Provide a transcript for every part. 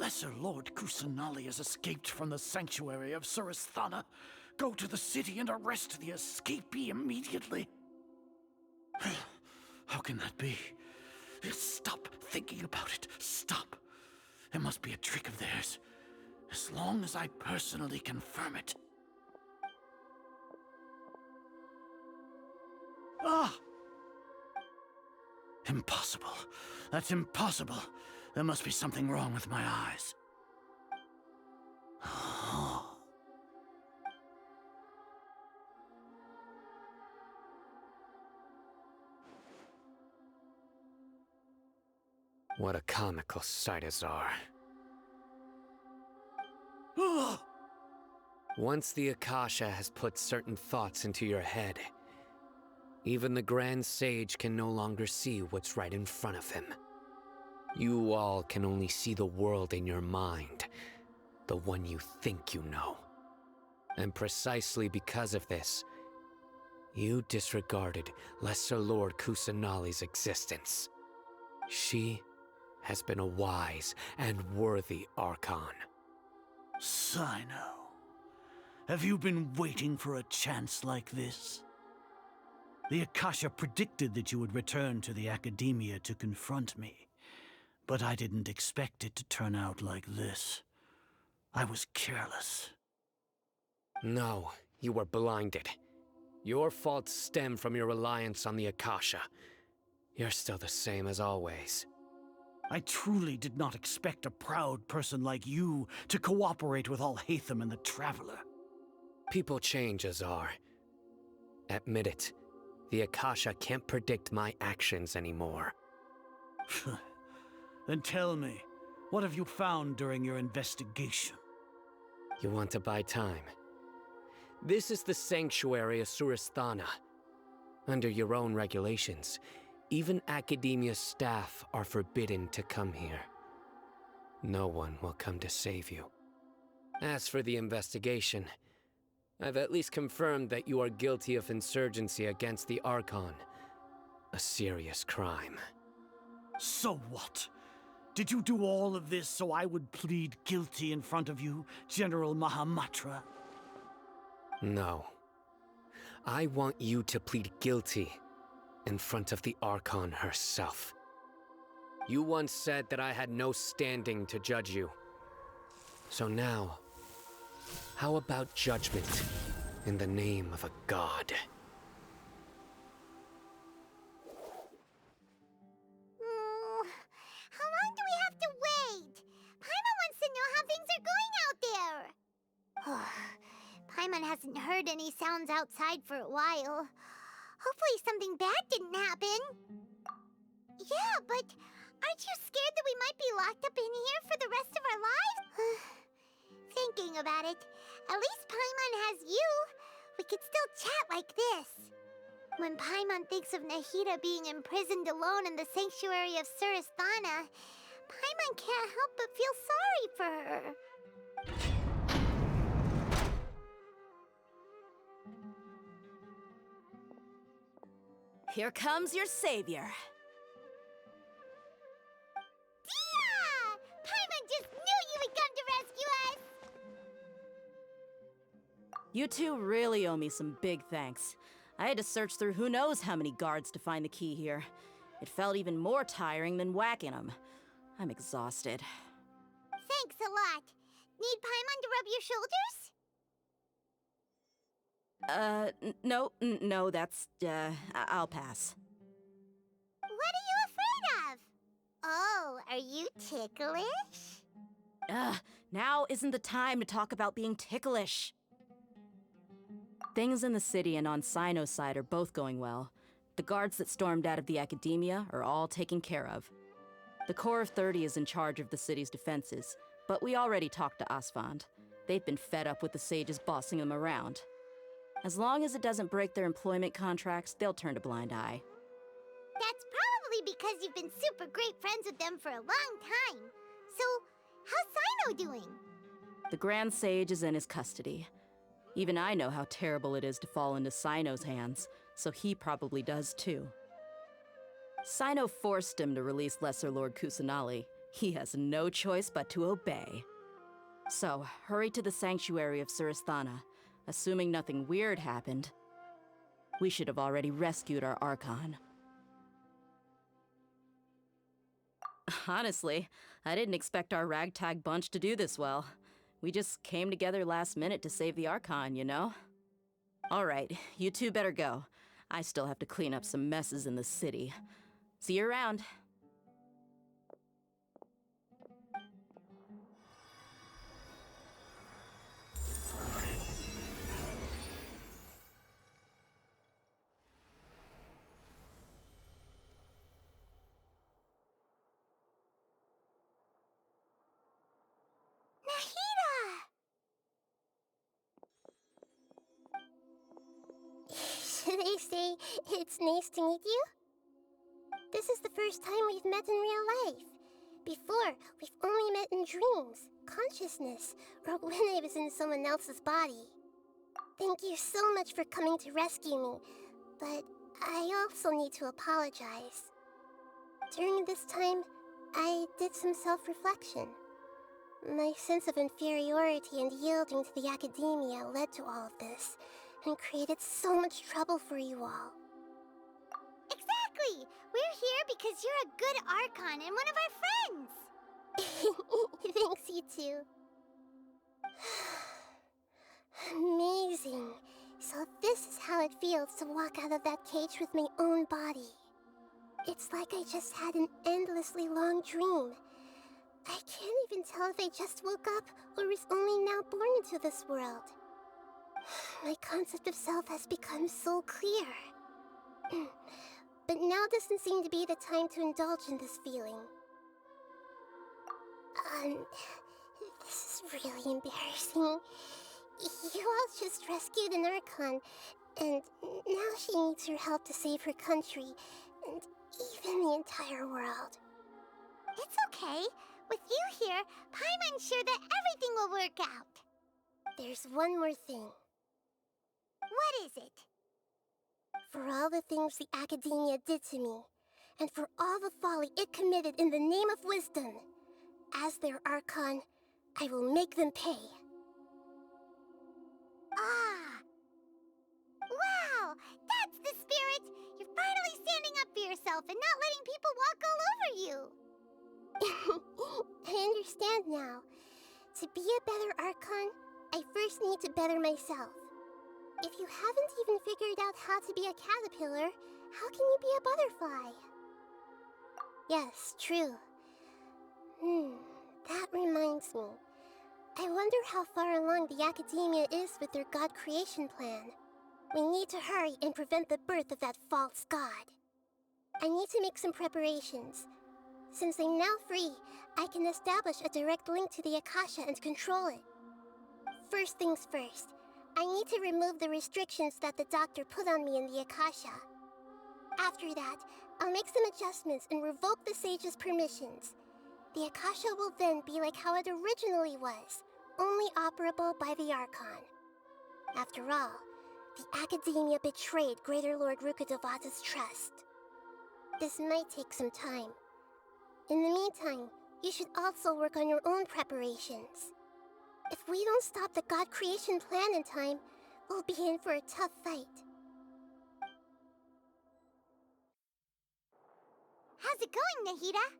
Lesser Lord Kusanali has escaped from the sanctuary of Surasthana. Go to the city and arrest the escapee immediately. How can that be? Stop thinking about it. Stop. It must be a trick of theirs. As long as I personally confirm it. Ah! Impossible. That's impossible. There must be something wrong with my eyes. What a comical sight, Azar. Once the Akasha has put certain thoughts into your head, even the Grand Sage can no longer see what's right in front of him. You all can only see the world in your mind, the one you think you know. And precisely because of this, you disregarded Lesser Lord Kusanali's existence. She has been a wise and worthy Archon. Sino, have you been waiting for a chance like this? The Akasha predicted that you would return to the Academia to confront me, but I didn't expect it to turn out like this. I was careless. No, you were blinded. Your faults stem from your reliance on the Akasha. You're still the same as always. I truly did not expect a proud person like you to cooperate with Alhaitham and the Traveler. People change, Azar. Admit it. The Akasha can't predict my actions anymore. Then tell me, what have you found during your investigation? You want to buy time? This is the sanctuary of Surasthana. Under your own regulations, even Academia staff are forbidden to come here. No one will come to save you. As for the investigation, I've at least confirmed that you are guilty of insurgency against the Archon. A serious crime. So what? Did you do all of this so I would plead guilty in front of you, General Mahamatra? No. I want you to plead guilty in front of the Archon herself. You once said that I had no standing to judge you. So now, how about judgment in the name of a god? How long do we have to wait? Paimon wants to know how things are going out there. Paimon hasn't heard any sounds outside for a while. Hopefully something bad didn't happen. Yeah, but aren't you scared that we might be locked up in here for the rest of our lives? Thinking about it, at least Paimon has you. We could still chat like this. When Paimon thinks of Nahida being imprisoned alone in the sanctuary of Surasthana, Paimon can't help but feel sorry for her. Here comes your savior. Dia! Paimon just knew you would come to rescue us! You two really owe me some big thanks. I had to search through who knows how many guards to find the key here. It felt even more tiring than whacking them. I'm exhausted. Thanks a lot. Need Paimon to rub your shoulders? No, that's, I'll pass. What are you afraid of? Oh, are you ticklish? Now isn't the time to talk about being ticklish. Things in the city and on Sino's side are both going well. The guards that stormed out of the Academia are all taken care of. The Corps of 30 is in charge of the city's defenses, but we already talked to Asfand. They've been fed up with the sages bossing them around. As long as it doesn't break their employment contracts, they'll turn a blind eye. That's probably because you've been super great friends with them for a long time. So, how's Sino doing? The Grand Sage is in his custody. Even I know how terrible it is to fall into Sino's hands, so he probably does too. Sino forced him to release Lesser Lord Kusanali, He has no choice but to obey. So, hurry to the sanctuary of Surasthana. Assuming nothing weird happened, we should have already rescued our Archon. Honestly, I didn't expect our ragtag bunch to do this well. We just came together last minute to save the Archon, you know? Alright, you two better go. I still have to clean up some messes in the city. See you around. Should I say it's nice to meet you? This is the first time we've met in real life. Before, we've only met in dreams, consciousness, or when I was in someone else's body. Thank you so much for coming to rescue me, but I also need to apologize. During this time, I did some self-reflection. My sense of inferiority and yielding to the academia led to all of this, and created so much trouble for you all. Exactly! We're here because you're a good Archon and one of our friends! Thanks, you two. Amazing. So this is how it feels to walk out of that cage with my own body. It's like I just had an endlessly long dream. I can't even tell if I just woke up or was only now born into this world. My concept of self has become so clear. But now doesn't seem to be the time to indulge in this feeling. This is really embarrassing. You all just rescued an Archon, and now she needs your help to save her country, and even the entire world. It's okay. With you here, Paimon's sure that everything will work out. There's one more thing. What is it? For all the things the Academia did to me, and for all the folly it committed in the name of wisdom, as their Archon, I will make them pay. Ah! Wow! That's the spirit! You're finally standing up for yourself and not letting people walk all over you! I understand now. To be a better Archon, I first need to better myself. If you haven't even figured out how to be a caterpillar, how can you be a butterfly? Yes, true. That reminds me. I wonder how far along the Academia is with their god creation plan. We need to hurry and prevent the birth of that false god. I need to make some preparations. Since I'm now free, I can establish a direct link to the Akasha and control it. First things first, I need to remove the restrictions that the doctor put on me in the Akasha. After that, I'll make some adjustments and revoke the sage's permissions. The Akasha will then be like how it originally was, only operable by the Archon. After all, the Academia betrayed Greater Lord Rukkhadevata's trust. This might take some time. In the meantime, you should also work on your own preparations. If we don't stop the god creation plan in time, we'll be in for a tough fight. How's it going, Nahida?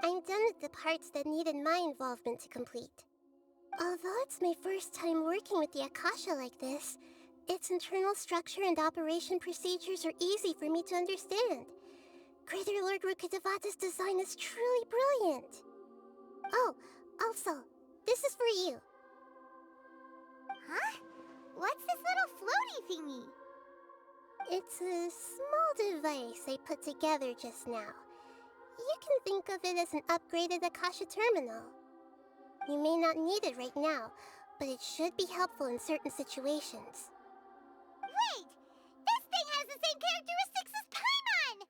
I'm done with the parts that needed my involvement to complete. Although it's my first time working with the Akasha like this, its internal structure and operation procedures are easy for me to understand. Greater Lord Rukkhadevata's design is truly brilliant. Oh, also, this is for you. Huh? What's this little floaty thingy? It's a small device I put together just now. You can think of it as an upgraded Akasha terminal. You may not need it right now, but it should be helpful in certain situations. Wait! This thing has the same characteristics as Paimon!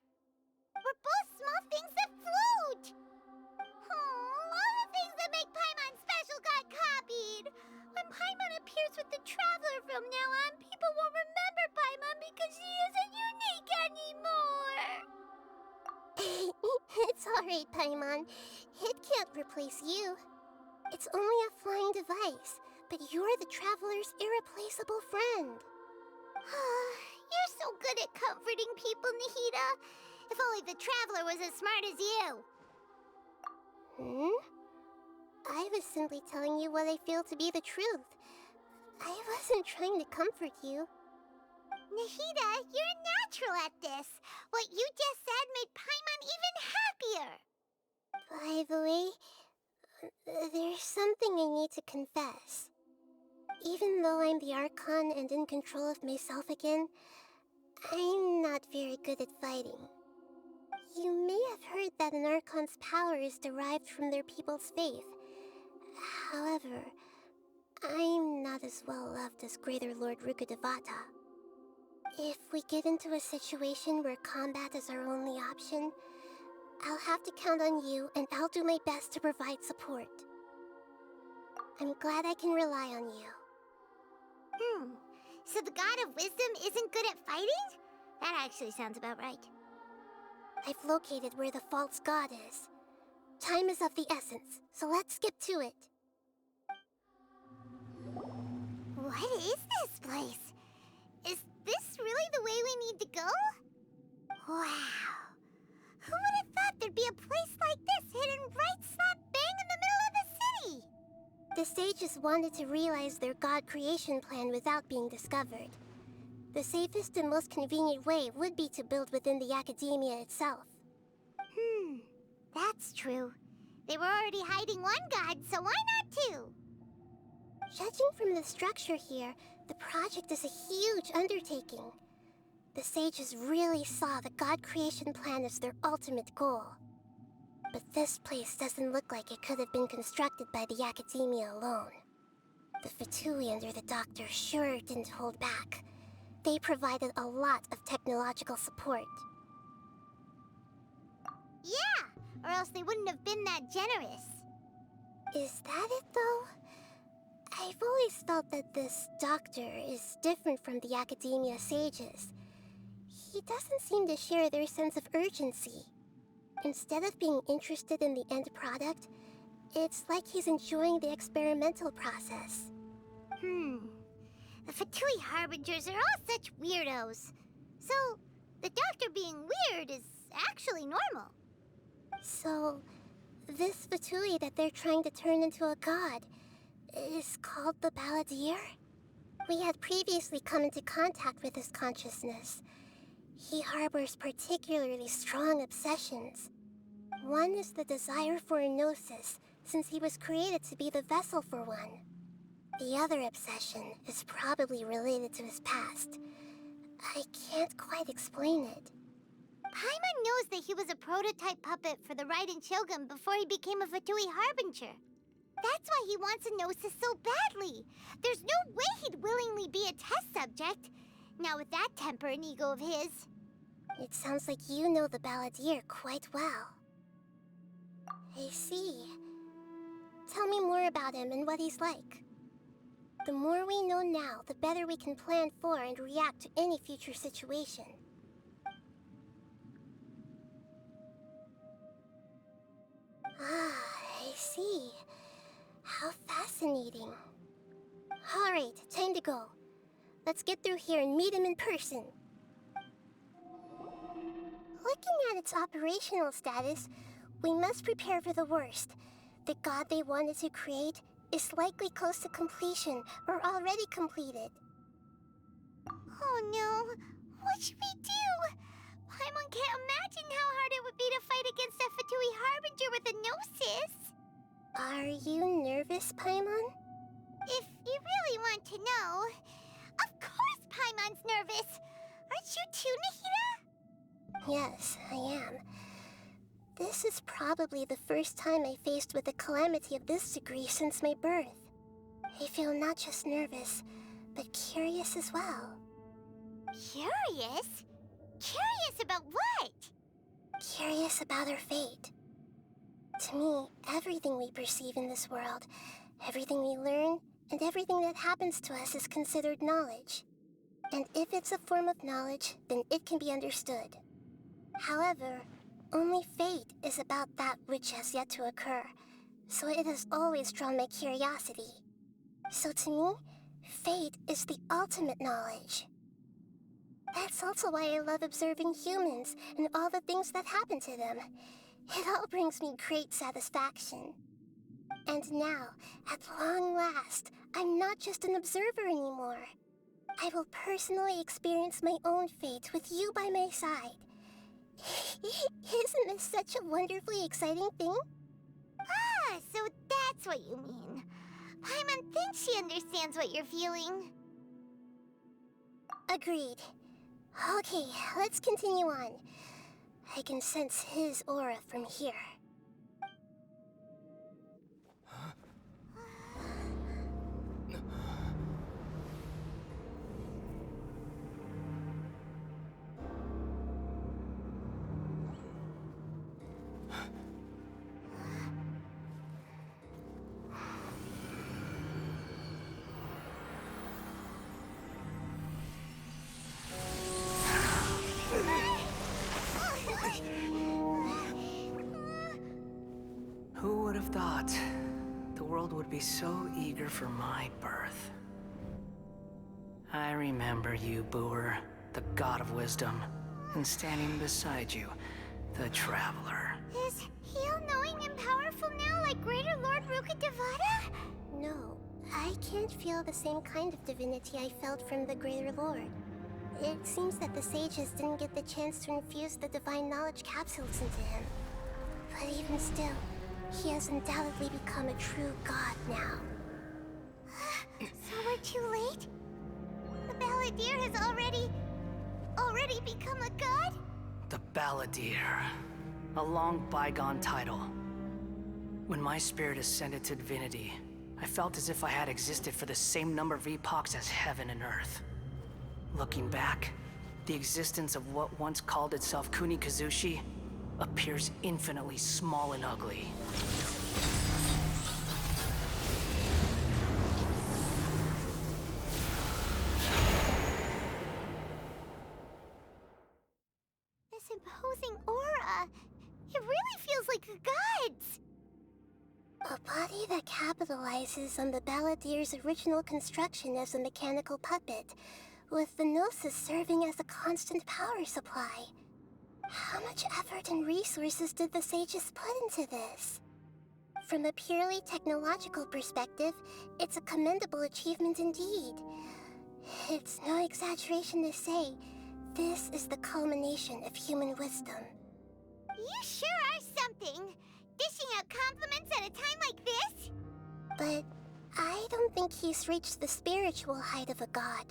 We're both small things that float! Oh, all the things that make Paimon special got copied! When Paimon appears with the Traveler from now on, people won't remember Paimon because she isn't unique anymore! It's alright, Paimon. It can't replace you. It's only a flying device, but you're the Traveler's irreplaceable friend. You're so good at comforting people, Nahida. If only the Traveler was as smart as you. I was simply telling you what I feel to be the truth. I wasn't trying to comfort you. Nahida, you're a natural at this. What you just said made Paimon even happier. By the way, there's something I need to confess. Even though I'm the Archon and in control of myself again, I'm not very good at fighting. You may have heard that an Archon's power is derived from their people's faith. However, I'm not as well loved as Greater Lord Rukkhadevata. If we get into a situation where combat is our only option, I'll have to count on you, and I'll do my best to provide support. I'm glad I can rely on you. So the God of Wisdom isn't good at fighting? That actually sounds about right. I've located where the false god is. Time is of the essence, so let's skip to it. What is this place? Is this really the way we need to go? Wow. Who would have thought there'd be a place like this hidden right slap bang in the middle of the city? The sages wanted to realize their god creation plan without being discovered. The safest and most convenient way would be to build within the academia itself. That's true. They were already hiding one god, so why not two? Judging from the structure here, the project is a huge undertaking. The sages really saw the god creation plan as their ultimate goal. But this place doesn't look like it could have been constructed by the academia alone. The Fatui under the doctor sure didn't hold back. They provided a lot of technological support. Yeah, or else they wouldn't have been that generous. Is that it, though? I've always felt that this doctor is different from the academia sages. He doesn't seem to share their sense of urgency. Instead of being interested in the end product, it's like he's enjoying the experimental process. The Fatui Harbingers are all such weirdos. So, the doctor being weird is actually normal. So, this Fatui that they're trying to turn into a god is called the Balladeer? We had previously come into contact with his consciousness. He harbors particularly strong obsessions. One is the desire for a gnosis, since he was created to be the vessel for one. The other obsession is probably related to his past. I can't quite explain it. Paimon knows that he was a prototype puppet for the Raiden Shogun before he became a Fatui Harbinger. That's why he wants a gnosis so badly. There's no way he'd willingly be a test subject. Now with that temper and ego of his. It sounds like you know the Balladeer quite well. I see. Tell me more about him and what he's like. The more we know now, the better we can plan for and react to any future situation. I see. How fascinating. Alright, time to go. Let's get through here and meet him in person. Looking at its operational status, we must prepare for the worst. The god they wanted to create is likely close to completion or already completed. Oh no, what should we do? Paimon can't imagine how hard it would be to fight against a Fatui Harbinger with a gnosis. Are you nervous, Paimon? If you really want to know, of course Paimon's nervous. Aren't you too, Nahida? Yes, I am. This is probably the first time I faced with a calamity of this degree since my birth. I feel not just nervous, but curious as well. Curious? Curious about what? Curious about our fate. To me, everything we perceive in this world, everything we learn, and everything that happens to us is considered knowledge. And if it's a form of knowledge, then it can be understood. However, Only fate is about that which has yet to occur, so it has always drawn my curiosity. So to me, fate is the ultimate knowledge. That's also why I love observing humans and all the things that happen to them. It all brings me great satisfaction. And now, at long last, I'm not just an observer anymore. I will personally experience my own fate with you by my side. Isn't this such a wonderfully exciting thing? Ah, so that's what you mean. Paimon thinks she understands what you're feeling. Agreed. Okay, let's continue on. I can sense his aura from here. Who would have thought the world would be so eager for my birth? I remember you, Booer, the god of wisdom, and standing beside you, the traveler. Is he all-knowing and powerful now like Greater Lord Rukkhadevata? No, I can't feel the same kind of divinity I felt from the Greater Lord. It seems that the sages didn't get the chance to infuse the divine knowledge capsules into him. But even still, he has undoubtedly become a true god now. So we're too late? The Balladeer has already become a god? The Balladeer. A long bygone title. When my spirit ascended to divinity, I felt as if I had existed for the same number of epochs as heaven and earth. Looking back, the existence of what once called itself Kunikazushi appears infinitely small and ugly. This imposing aura, it really feels like a god's. A body that capitalizes on the Balladeer's original construction as a mechanical puppet, with the Gnosis serving as a constant power supply. How much effort and resources did the sages put into this? From a purely technological perspective, it's a commendable achievement indeed. It's no exaggeration to say, this is the culmination of human wisdom. You sure are something! Dishing out compliments at a time like this? But I don't think he's reached the spiritual height of a god.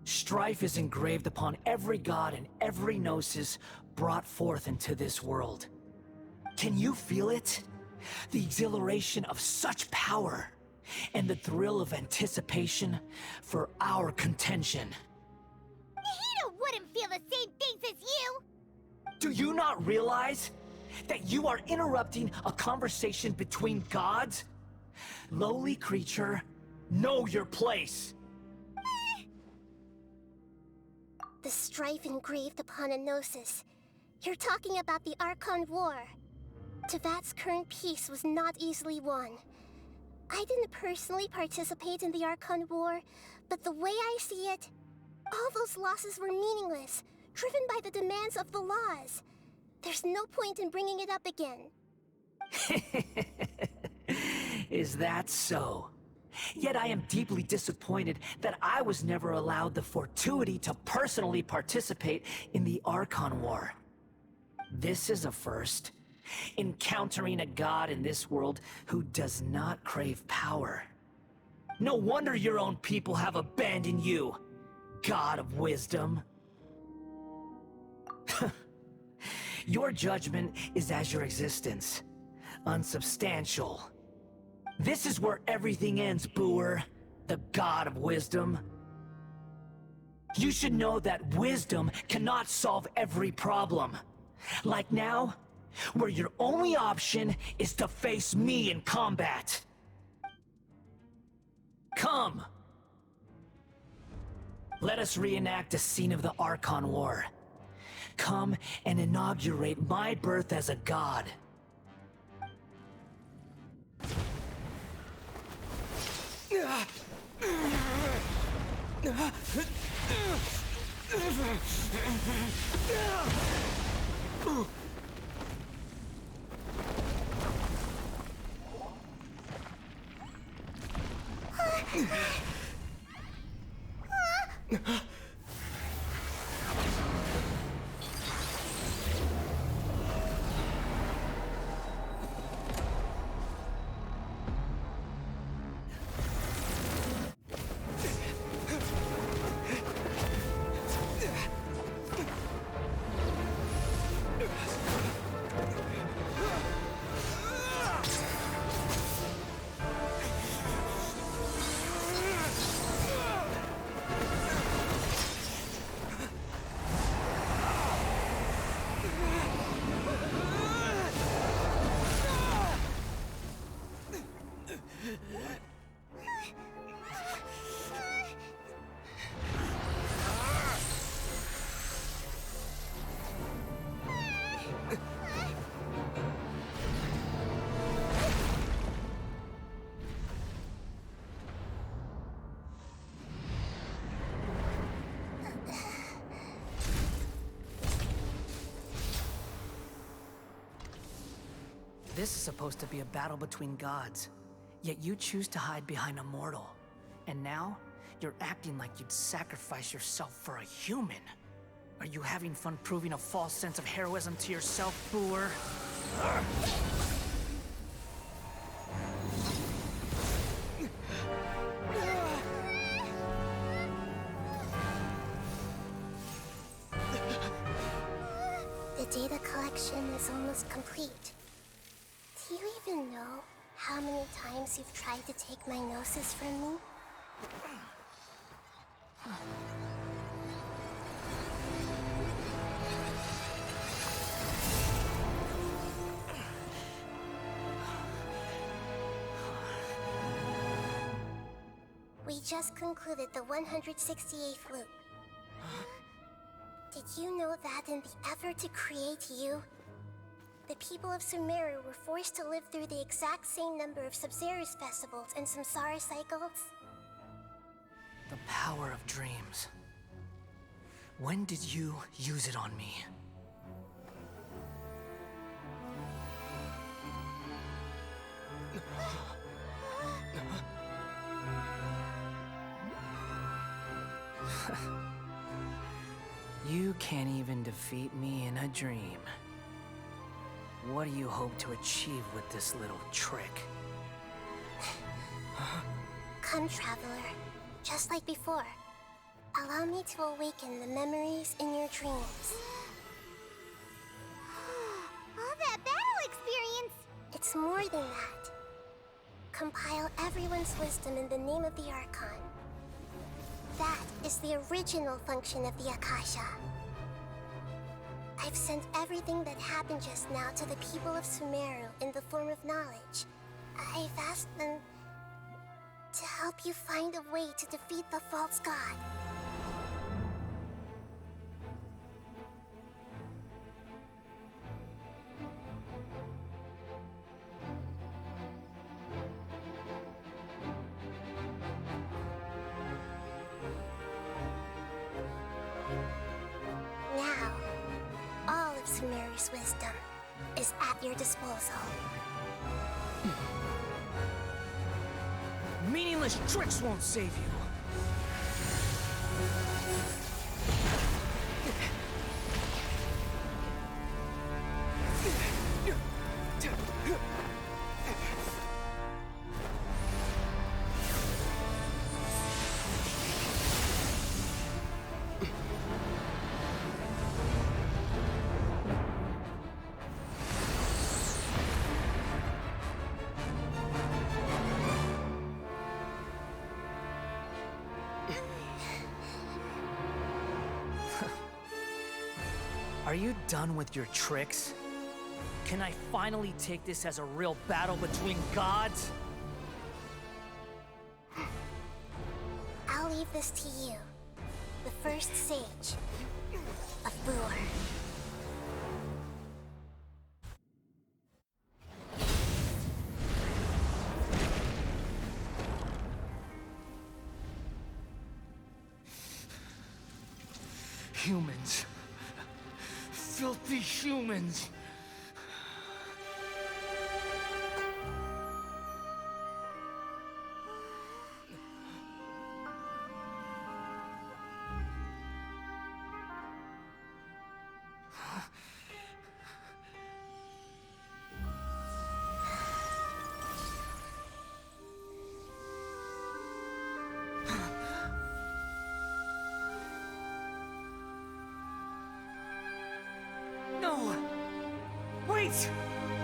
Strife is engraved upon every god and every gnosis brought forth into this world. Can you feel it? The exhilaration of such power, and the thrill of anticipation for our contention. Nahida wouldn't feel the same things as you! Do you not realize that you are interrupting a conversation between gods? Lowly creature, know your place. The strife engraved upon a gnosis. You're talking about the Archon War. Tevat's current peace was not easily won. I didn't personally participate in the Archon War, but the way I see it, all those losses were meaningless, driven by the demands of the laws. There's no point in bringing it up again. Is that so? Yet I am deeply disappointed that I was never allowed the fortuity to personally participate in the Archon War. This is a first. Encountering a god in this world who does not crave power. No wonder your own people have abandoned you, god of wisdom. Your judgment is as your existence, unsubstantial. This is where everything ends, Booer, the god of wisdom. You should know that wisdom cannot solve every problem. Like now, where your only option is to face me in combat. Come! Let us reenact a scene of the Archon War. come and inaugurate my birth as a god. This is supposed to be a battle between gods, yet you choose to hide behind a mortal. And now, you're acting like you'd sacrifice yourself for a human. Are you having fun proving a false sense of heroism to yourself, Booer? The data collection is almost complete. Do you even know how many times you've tried to take my gnosis from me? We just concluded the 168th loop. Did you know that in the effort to create you, the people of Sumeru were forced to live through the exact same number of Sub-Zerus festivals and samsara cycles? The power of dreams. When did you use it on me? You can't even defeat me in a dream. What do you hope to achieve with this little trick? Come, Traveler. Just like before. Allow me to awaken the memories in your dreams. All that battle experience! It's more than that. Compile everyone's wisdom in the name of the Archon. That is the original function of the Akasha. I've sent everything that happened just now to the people of Sumeru in the form of knowledge. I've asked them to help you find a way to defeat the false god. Now, all of Sumeru's wisdom is at your disposal. Meaningless tricks won't save you. Are you done with your tricks? Can I finally take this as a real battle between gods? I'll leave this to you, the first sage of Booer. Humans. Filthy humans. No! Wait!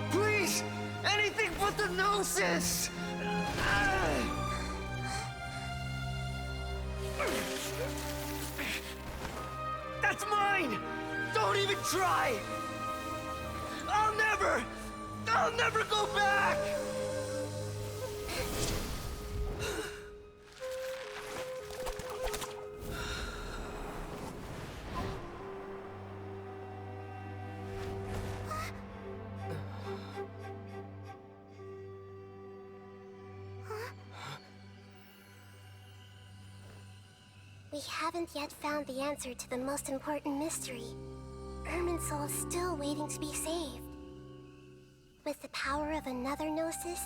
Please! Anything but the Gnosis! That's mine! Don't even try! I'll never go back! We haven't yet found the answer to the most important mystery. Irminsul is still waiting to be saved. With the power of another Gnosis,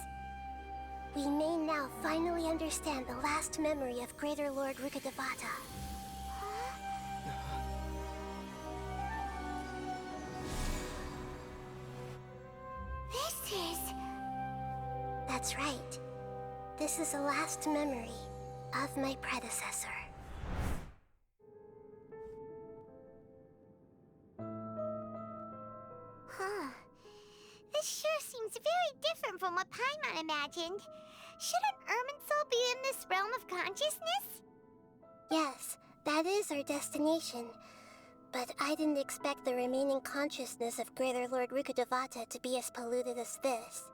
we may now finally understand the last memory of Greater Lord Rukkhadevata. This is... That's right. This is the last memory of my predecessor. Huh. This sure seems very different from what Paimon imagined. Shouldn't Irminsul be in this realm of consciousness? Yes, that is our destination. But I didn't expect the remaining consciousness of Greater Lord Rukkhadevata to be as polluted as this.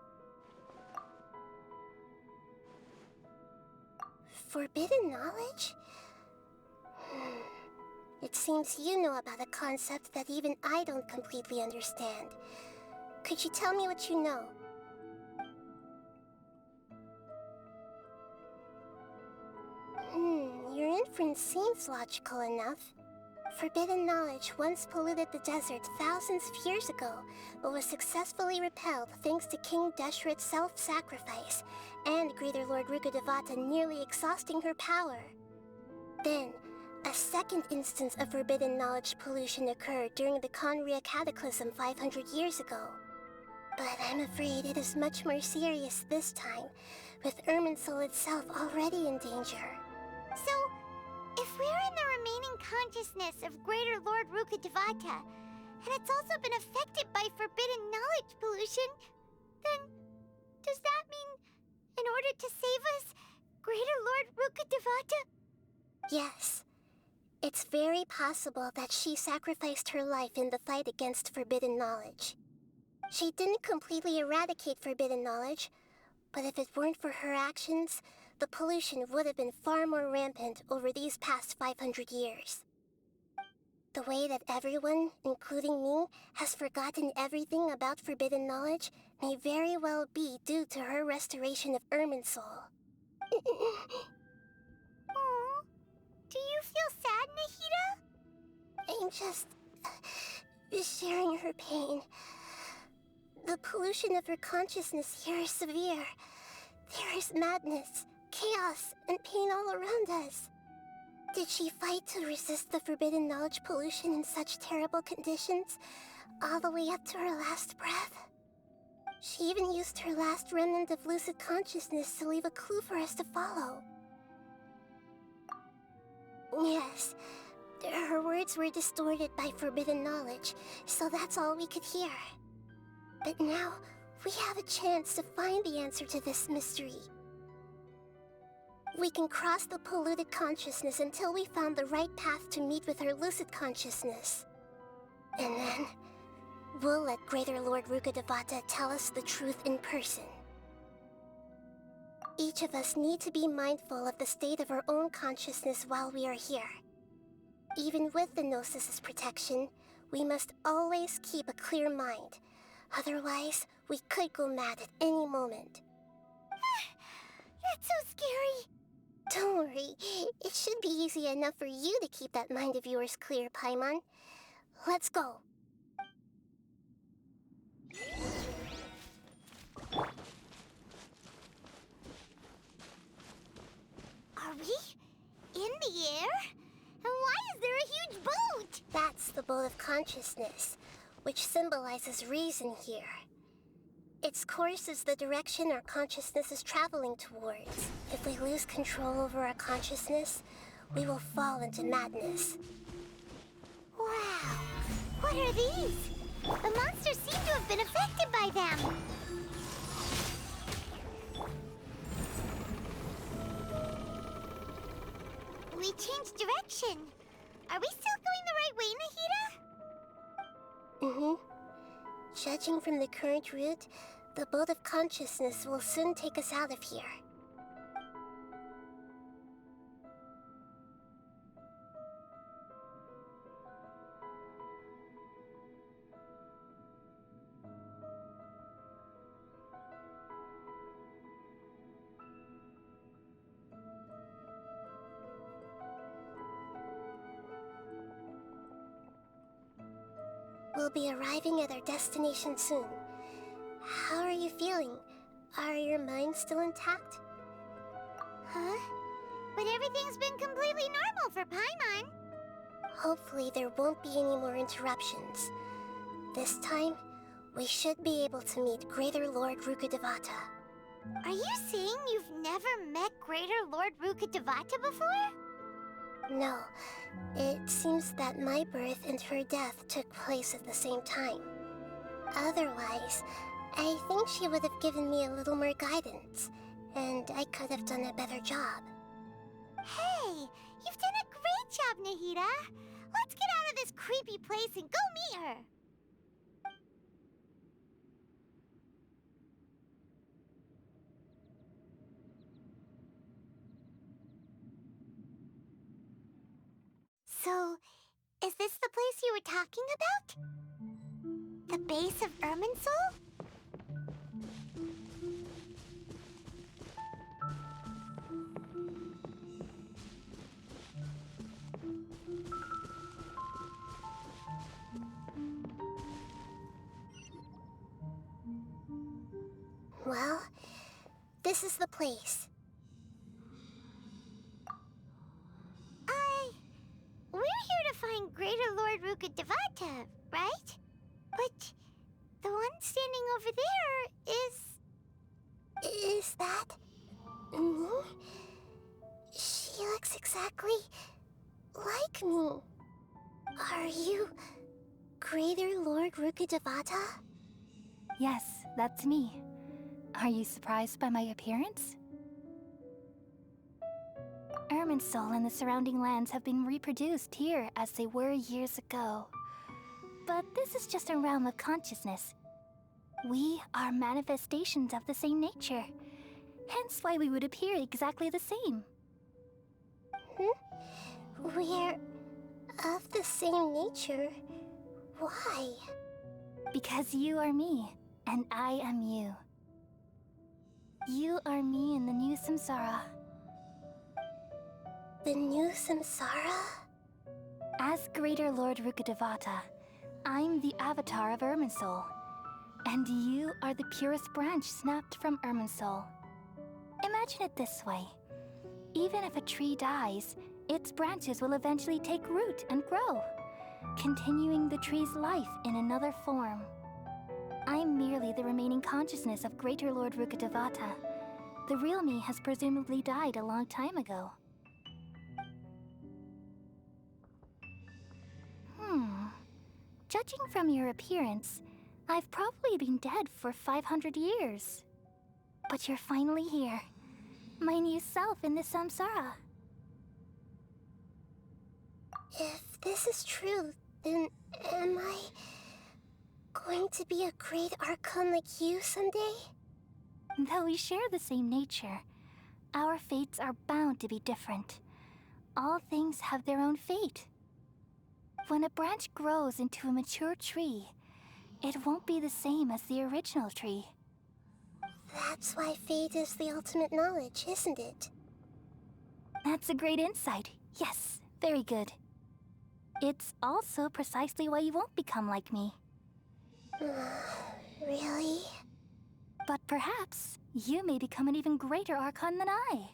Forbidden knowledge? It seems you know about a concept that even I don't completely understand. Could you tell me what you know? Your inference seems logical enough. Forbidden knowledge once polluted the desert thousands of years ago, but was successfully repelled thanks to King Deshret's self-sacrifice, and Greater Lord Rukkhadevata nearly exhausting her power. Then, a second instance of forbidden knowledge pollution occurred during the Conria Cataclysm 500 years ago. But I'm afraid it is much more serious this time, with Irminsul itself already in danger. So, if we're in the remaining consciousness of Greater Lord Rukkhadevata, and it's also been affected by forbidden knowledge pollution, then does that mean, in order to save us, Greater Lord Rukkhadevata? Yes. It's very possible that she sacrificed her life in the fight against forbidden knowledge. She didn't completely eradicate forbidden knowledge, but if it weren't for her actions, the pollution would have been far more rampant over these past 500 years. The way that everyone, including me, has forgotten everything about forbidden knowledge may very well be due to her restoration of Irminsul. Aww. Do you feel sad, Nahida? I'm just sharing her pain. The pollution of her consciousness here is severe. There is madness, chaos, and pain all around us. Did she fight to resist the forbidden knowledge pollution in such terrible conditions, all the way up to her last breath? She even used her last remnant of lucid consciousness to leave a clue for us to follow. Yes, her words were distorted by forbidden knowledge, so that's all we could hear. But now, we have a chance to find the answer to this mystery. We can cross the polluted consciousness until we found the right path to meet with her lucid consciousness. And then, we'll let Greater Lord Rukkhadevata tell us the truth in person. Each of us need to be mindful of the state of our own consciousness while we are here. Even with the Gnosis's protection, we must always keep a clear mind. Otherwise, we could go mad at any moment. That's so scary. Don't worry. It should be easy enough for you to keep that mind of yours clear, Paimon. Let's go. Are we in the air? And why is there a huge boat? That's the boat of consciousness, which symbolizes reason here. Its course is the direction our consciousness is traveling towards. If we lose control over our consciousness, we will fall into madness. Wow. What are these? The monsters seem to have been affected by them. We changed direction. Are we still going the right way, Nahida? Mm-hmm. Judging from the current route, the boat of consciousness will soon take us out of here. We'll be arriving at our destination soon. How are you feeling? Are your minds still intact? Huh? But everything's been completely normal for Paimon. Hopefully there won't be any more interruptions. This time, we should be able to meet Greater Lord Rukkhadevata. Are you saying you've never met Greater Lord Rukkhadevata before? No, it seems that my birth and her death took place at the same time. Otherwise, I think she would have given me a little more guidance, and I could have done a better job. Hey, you've done a great job, Nahida. Let's get out of this creepy place and go meet her. So, is this the place you were talking about? The base of Irminsul? Well, this is the place. We're here to find Greater Lord Rukkhadevata, right? But the one standing over there is... Is that... me? She looks exactly like me. Are you Greater Lord Rukkhadevata? Yes, that's me. Are you surprised by my appearance? Irminsul and the surrounding lands have been reproduced here as they were years ago. But this is just a realm of consciousness. We are manifestations of the same nature, hence why we would appear exactly the same. We're of the same nature. Why? Because you are me, and I am you. You are me in the new samsara. The new samsara? As Greater Lord Rukkhadevata, I'm the avatar of Irminsul, and you are the purest branch snapped from Irminsul. Imagine it this way. Even if a tree dies, its branches will eventually take root and grow, continuing the tree's life in another form. I'm merely the remaining consciousness of Greater Lord Rukkhadevata. The real me has presumably died a long time ago. Judging from your appearance, I've probably been dead for 500 years. But you're finally here. My new self in the samsara. If this is true, then am I going to be a great Archon like you someday? Though we share the same nature, our fates are bound to be different. All things have their own fate. When a branch grows into a mature tree, it won't be the same as the original tree. That's why fate is the ultimate knowledge, isn't it? That's a great insight. Yes, very good. It's also precisely why you won't become like me. Really? But perhaps you may become an even greater Archon than I.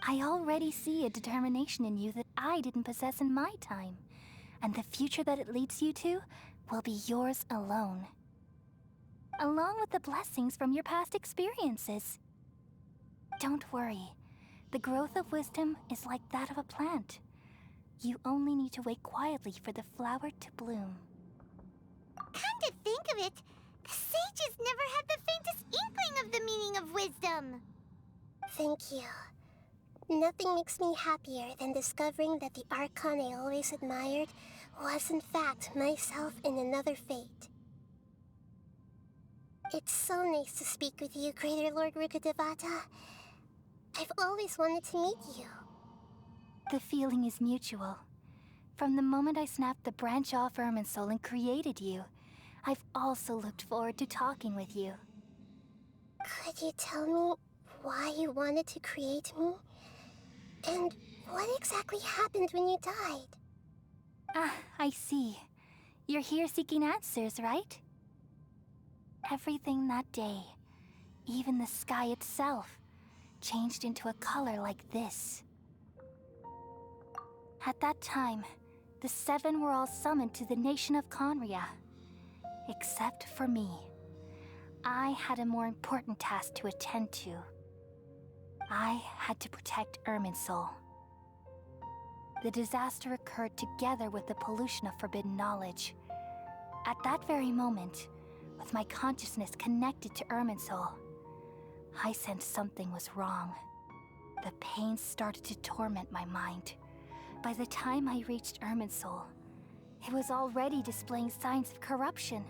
I already see a determination in you that I didn't possess in my time, and the future that it leads you to will be yours alone. Along with the blessings from your past experiences. Don't worry. The growth of wisdom is like that of a plant. You only need to wait quietly for the flower to bloom. Come to think of it, the sages never had the faintest inkling of the meaning of wisdom. Thank you. Nothing makes me happier than discovering that the Archon I always admired was in fact myself in another fate. It's so nice to speak with you, Greater Lord Rukkhadevata. I've always wanted to meet you. The feeling is mutual. From the moment I snapped the branch off Irminsul and created you, I've also looked forward to talking with you. Could you tell me why you wanted to create me? And what exactly happened when you died? Ah, I see. You're here seeking answers, right? Everything that day, even the sky itself, changed into a color like this. At that time, the seven were all summoned to the nation of Conria. Except for me. I had a more important task to attend to. I had to protect Irminsul. The disaster occurred together with the pollution of forbidden knowledge. At that very moment, with my consciousness connected to Irminsul, I sensed something was wrong. The pain started to torment my mind. By the time I reached Irminsul, it was already displaying signs of corruption.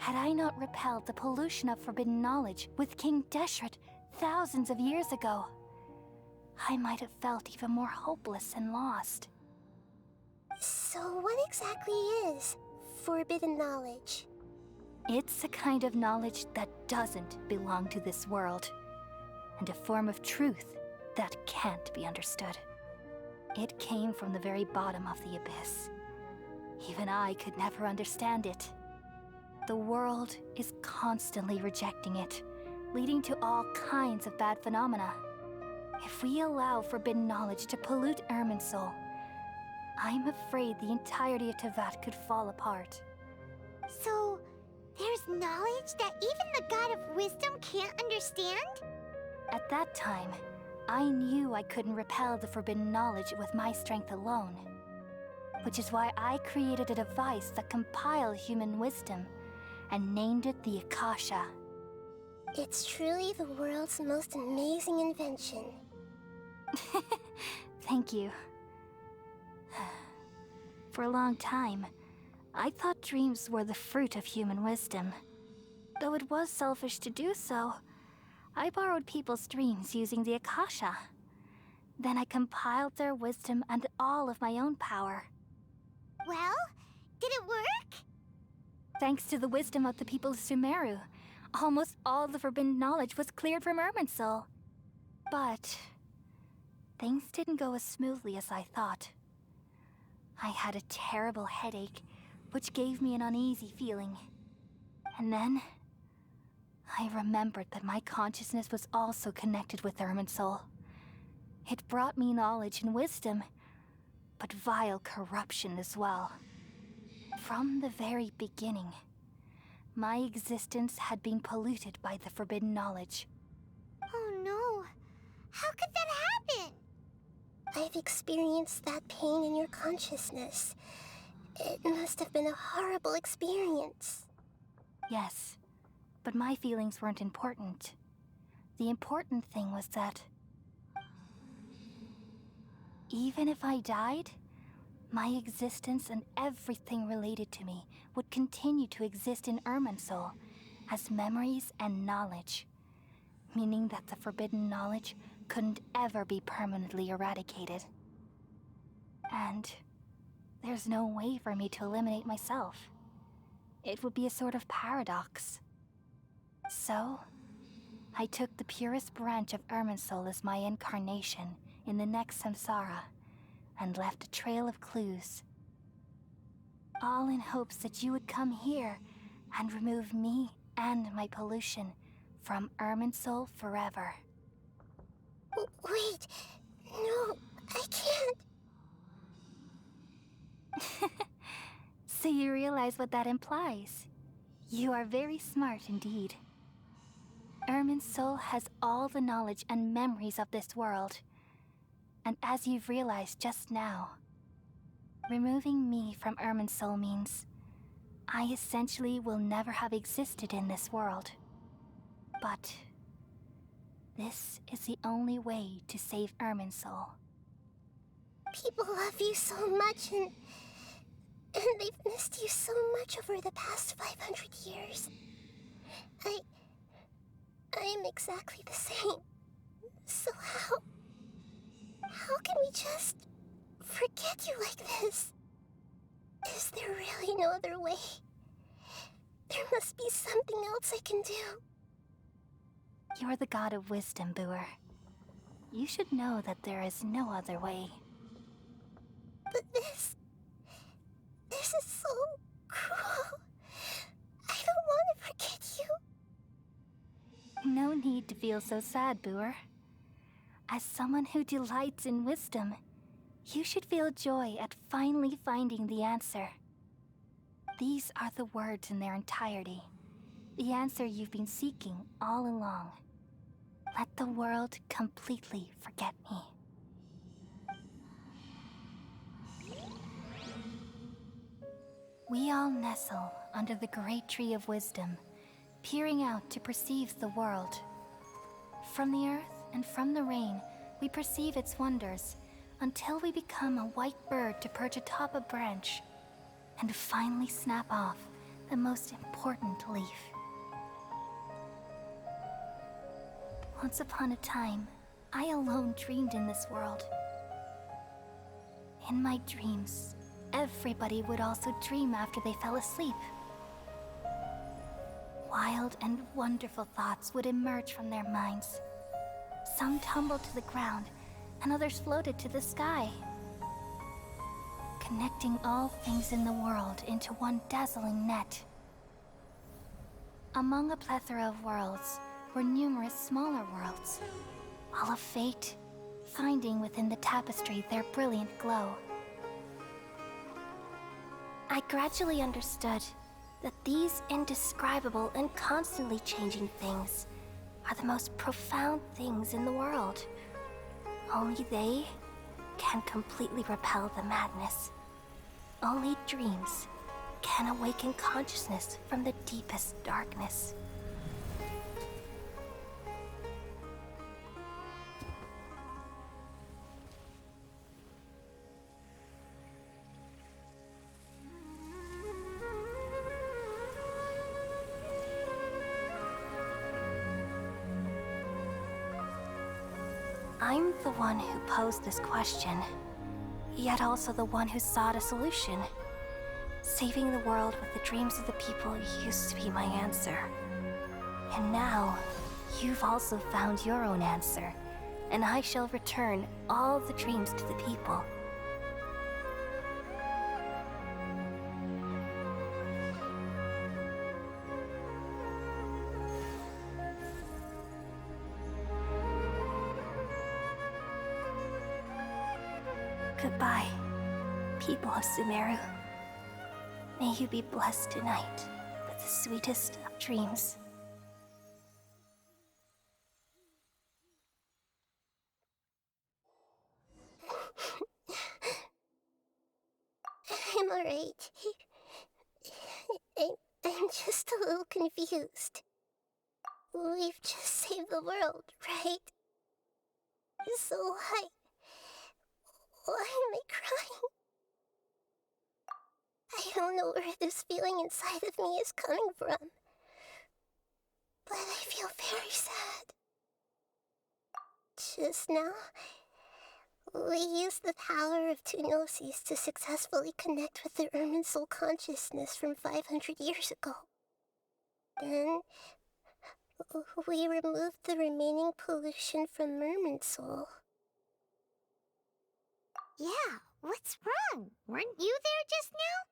Had I not repelled the pollution of forbidden knowledge with King Deshret thousands of years ago, I might have felt even more hopeless and lost. So what exactly is forbidden knowledge? It's a kind of knowledge that doesn't belong to this world, and a form of truth that can't be understood. It came from the very bottom of the abyss. Even I could never understand it. The world is constantly rejecting it, leading to all kinds of bad phenomena. If we allow forbidden knowledge to pollute Irminsul, I'm afraid the entirety of Teyvat could fall apart. So, there's knowledge that even the God of wisdom can't understand? At that time, I knew I couldn't repel the forbidden knowledge with my strength alone. Which is why I created a device that compiled human wisdom and named it the Akasha. It's truly the world's most amazing invention. Thank you. For a long time, I thought dreams were the fruit of human wisdom. Though it was selfish to do so, I borrowed people's dreams using the Akasha. Then I compiled their wisdom and all of my own power. Well, did it work? Thanks to the wisdom of the people of Sumeru, almost all the forbidden knowledge was cleared from Irminsul. But things didn't go as smoothly as I thought. I had a terrible headache, which gave me an uneasy feeling. And then I remembered that my consciousness was also connected with Irminsul. It brought me knowledge and wisdom, but vile corruption as well. From the very beginning, my existence had been polluted by the forbidden knowledge. Oh no. How could that happen? I've experienced that pain in your consciousness. It must have been a horrible experience. Yes, but my feelings weren't important. The important thing was that even if I died, my existence and everything related to me would continue to exist in Irminsul as memories and knowledge, meaning that the forbidden knowledge couldn't ever be permanently eradicated. And there's no way for me to eliminate myself. It would be a sort of paradox. So, I took the purest branch of Irminsul as my incarnation in the next samsara, and left a trail of clues. All in hopes that you would come here and remove me and my pollution from Irminsul forever. Wait, no, I can't. So you realize what that implies. You are very smart indeed. Irminsul has all the knowledge and memories of this world. And as you've realized just now, removing me from Irminsul means I essentially will never have existed in this world. But this is the only way to save Irminsul. People love you so much, and they've missed you so much over the past 500 years. I am exactly the same. So how can we just forget you like this? Is there really no other way? There must be something else I can do. You're the god of wisdom, Booer. You should know that there is no other way. But this is so cruel. I don't want to forget you. No need to feel so sad, Booer. As someone who delights in wisdom, you should feel joy at finally finding the answer. These are the words in their entirety. The answer you've been seeking all along. Let the world completely forget me. We all nestle under the great tree of wisdom, peering out to perceive the world. From the earth and from the rain, we perceive its wonders, until we become a white bird to perch atop a branch, and finally snap off the most important leaf. Once upon a time, I alone dreamed in this world. In my dreams, everybody would also dream after they fell asleep. Wild and wonderful thoughts would emerge from their minds. Some tumbled to the ground, and others floated to the sky, connecting all things in the world into one dazzling net. Among a plethora of worlds were numerous smaller worlds, all of fate, finding within the tapestry their brilliant glow. I gradually understood that these indescribable and constantly changing things are the most profound things in the world. Only they can completely repel the madness. Only dreams can awaken consciousness from the deepest darkness. I'm the one who posed this question, yet also the one who sought a solution. Saving the world with the dreams of the people used to be my answer. And now, you've also found your own answer, and I shall return all the dreams to the people. Goodbye, people of Sumeru. May you be blessed tonight with the sweetest of dreams. I'm alright. I'm just a little confused. We've just saved the world, right? So why am I crying? I don't know where this feeling inside of me is coming from, but I feel very sad. Just now, we used the power of two gnosis to successfully connect with the Irminsul consciousness from 500 years ago. Then, We removed the remaining pollution from Mermansoul. Yeah, what's wrong? Weren't you there just now?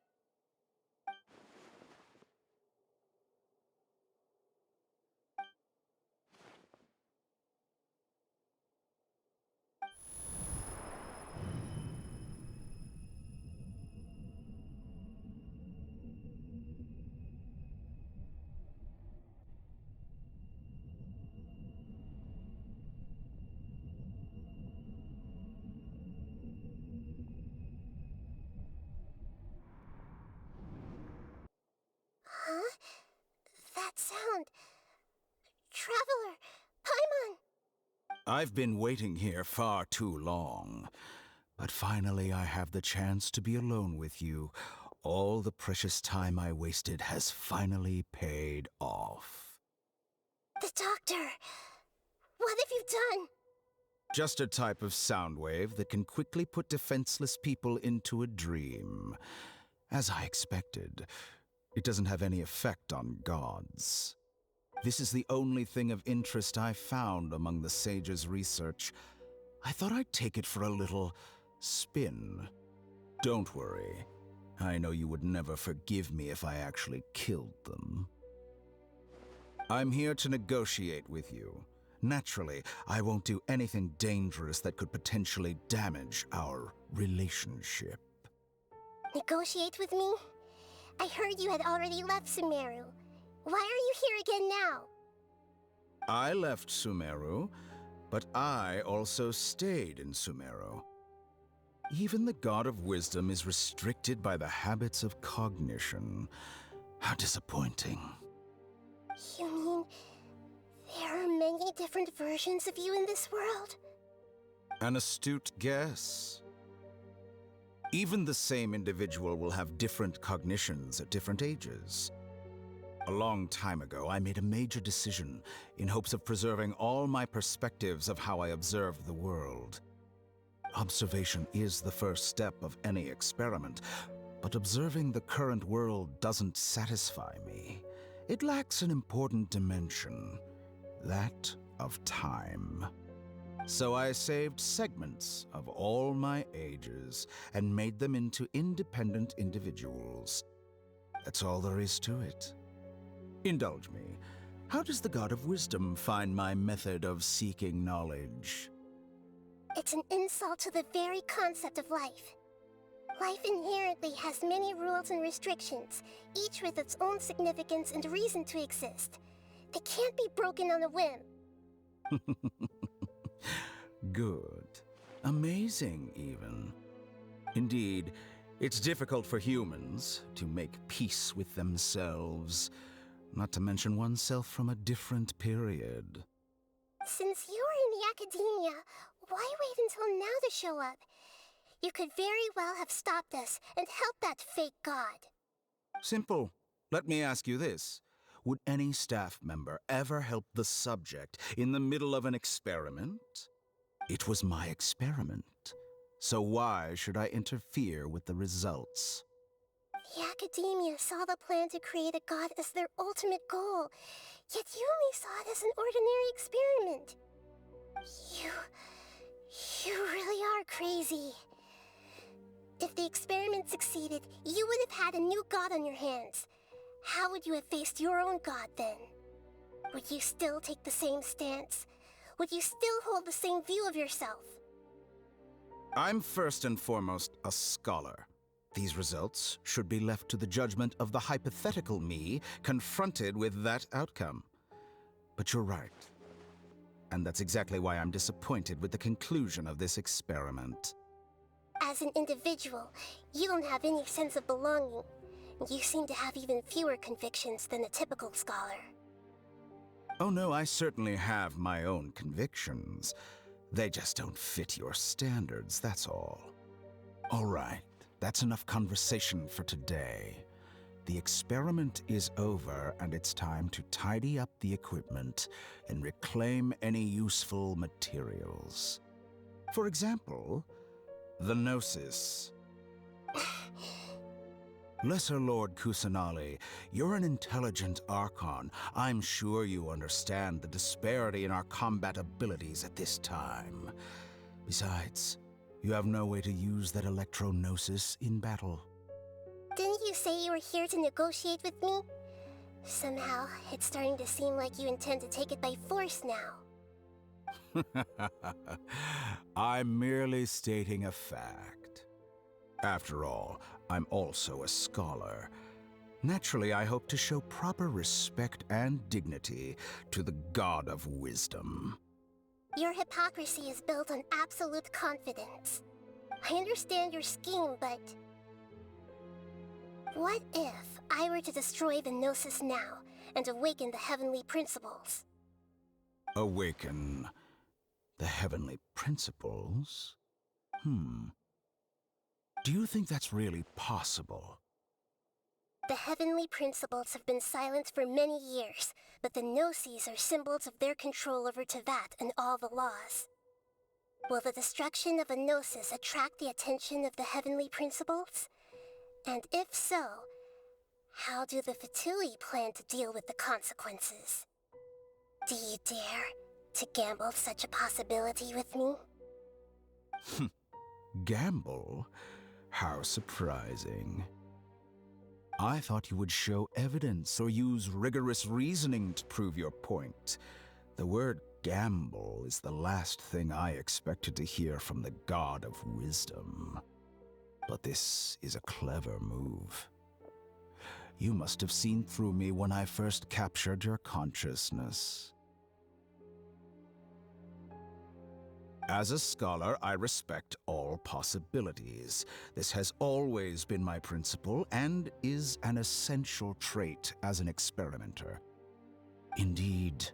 Huh? That sound. Traveler! Paimon! I've been waiting here far too long. But finally I have the chance to be alone with you. All the precious time I wasted has finally paid off. The doctor! What have you done? Just a type of sound wave that can quickly put defenseless people into a dream. As I expected, it doesn't have any effect on gods. This is the only thing of interest I found among the sage's research. I thought I'd take it for a little spin. Don't worry. I know you would never forgive me if I actually killed them. I'm here to negotiate with you. Naturally, I won't do anything dangerous that could potentially damage our relationship. Negotiate with me? I heard you had already left Sumeru. Why are you here again now? I left Sumeru, but I also stayed in Sumeru. Even the God of Wisdom is restricted by the habits of cognition. How disappointing. You mean there are many different versions of you in this world? An astute guess. Even the same individual will have different cognitions at different ages. A long time ago, I made a major decision in hopes of preserving all my perspectives of how I observed the world. Observation is the first step of any experiment, but observing the current world doesn't satisfy me. It lacks an important dimension, that of time. So I saved segments of all my ages and made them into independent individuals. That's all there is to it. Indulge me. How does the God of Wisdom find my method of seeking knowledge? It's an insult to the very concept of life. Life inherently has many rules and restrictions, each with its own significance and reason to exist. They can't be broken on a whim. Good. Amazing, even. Indeed, it's difficult for humans to make peace with themselves, not to mention oneself from a different period. Since you were in the academia, why wait until now to show up? You could very well have stopped us and helped that fake god. Simple. Let me ask you this. Would any staff member ever help the subject in the middle of an experiment? It was my experiment. So why should I interfere with the results? The academia saw the plan to create a god as their ultimate goal, yet you only saw it as an ordinary experiment. You really are crazy. If the experiment succeeded, you would have had a new god on your hands. How would you have faced your own god then? Would you still take the same stance? Would you still hold the same view of yourself? I'm first and foremost a scholar. These results should be left to the judgment of the hypothetical me confronted with that outcome. But you're right. And that's exactly why I'm disappointed with the conclusion of this experiment. As an individual, you don't have any sense of belonging. You seem to have even fewer convictions than a typical scholar. Oh no, I certainly have my own convictions. They just don't fit your standards, that's all. All right, that's enough conversation for today. The experiment is over, and it's time to tidy up the equipment and reclaim any useful materials. For example, the Gnosis. Lesser Lord Kusanali, you're an intelligent Archon. I'm sure you understand the disparity in our combat abilities at this time. Besides, you have no way to use that electro-gnosis in battle. Didn't you say you were here to negotiate with me? Somehow, it's starting to seem like you intend to take it by force now. I'm merely stating a fact. After all, I'm also a scholar. Naturally, I hope to show proper respect and dignity to the God of Wisdom. Your hypocrisy is built on absolute confidence. I understand your scheme, but... what if I were to destroy the Gnosis now and awaken the heavenly principles? Awaken the heavenly principles? Do you think that's really possible? The heavenly principles have been silent for many years, but the Gnosis are symbols of their control over Tevat and all the laws. Will the destruction of a Gnosis attract the attention of the heavenly principles? And if so, how do the Fatui plan to deal with the consequences? Do you dare to gamble such a possibility with me? Gamble? How surprising. I thought you would show evidence or use rigorous reasoning to prove your point. The word gamble is the last thing I expected to hear from the God of Wisdom. But this is a clever move. You must have seen through me when I first captured your consciousness. As a scholar, I respect all possibilities. This has always been my principle and is an essential trait as an experimenter. Indeed,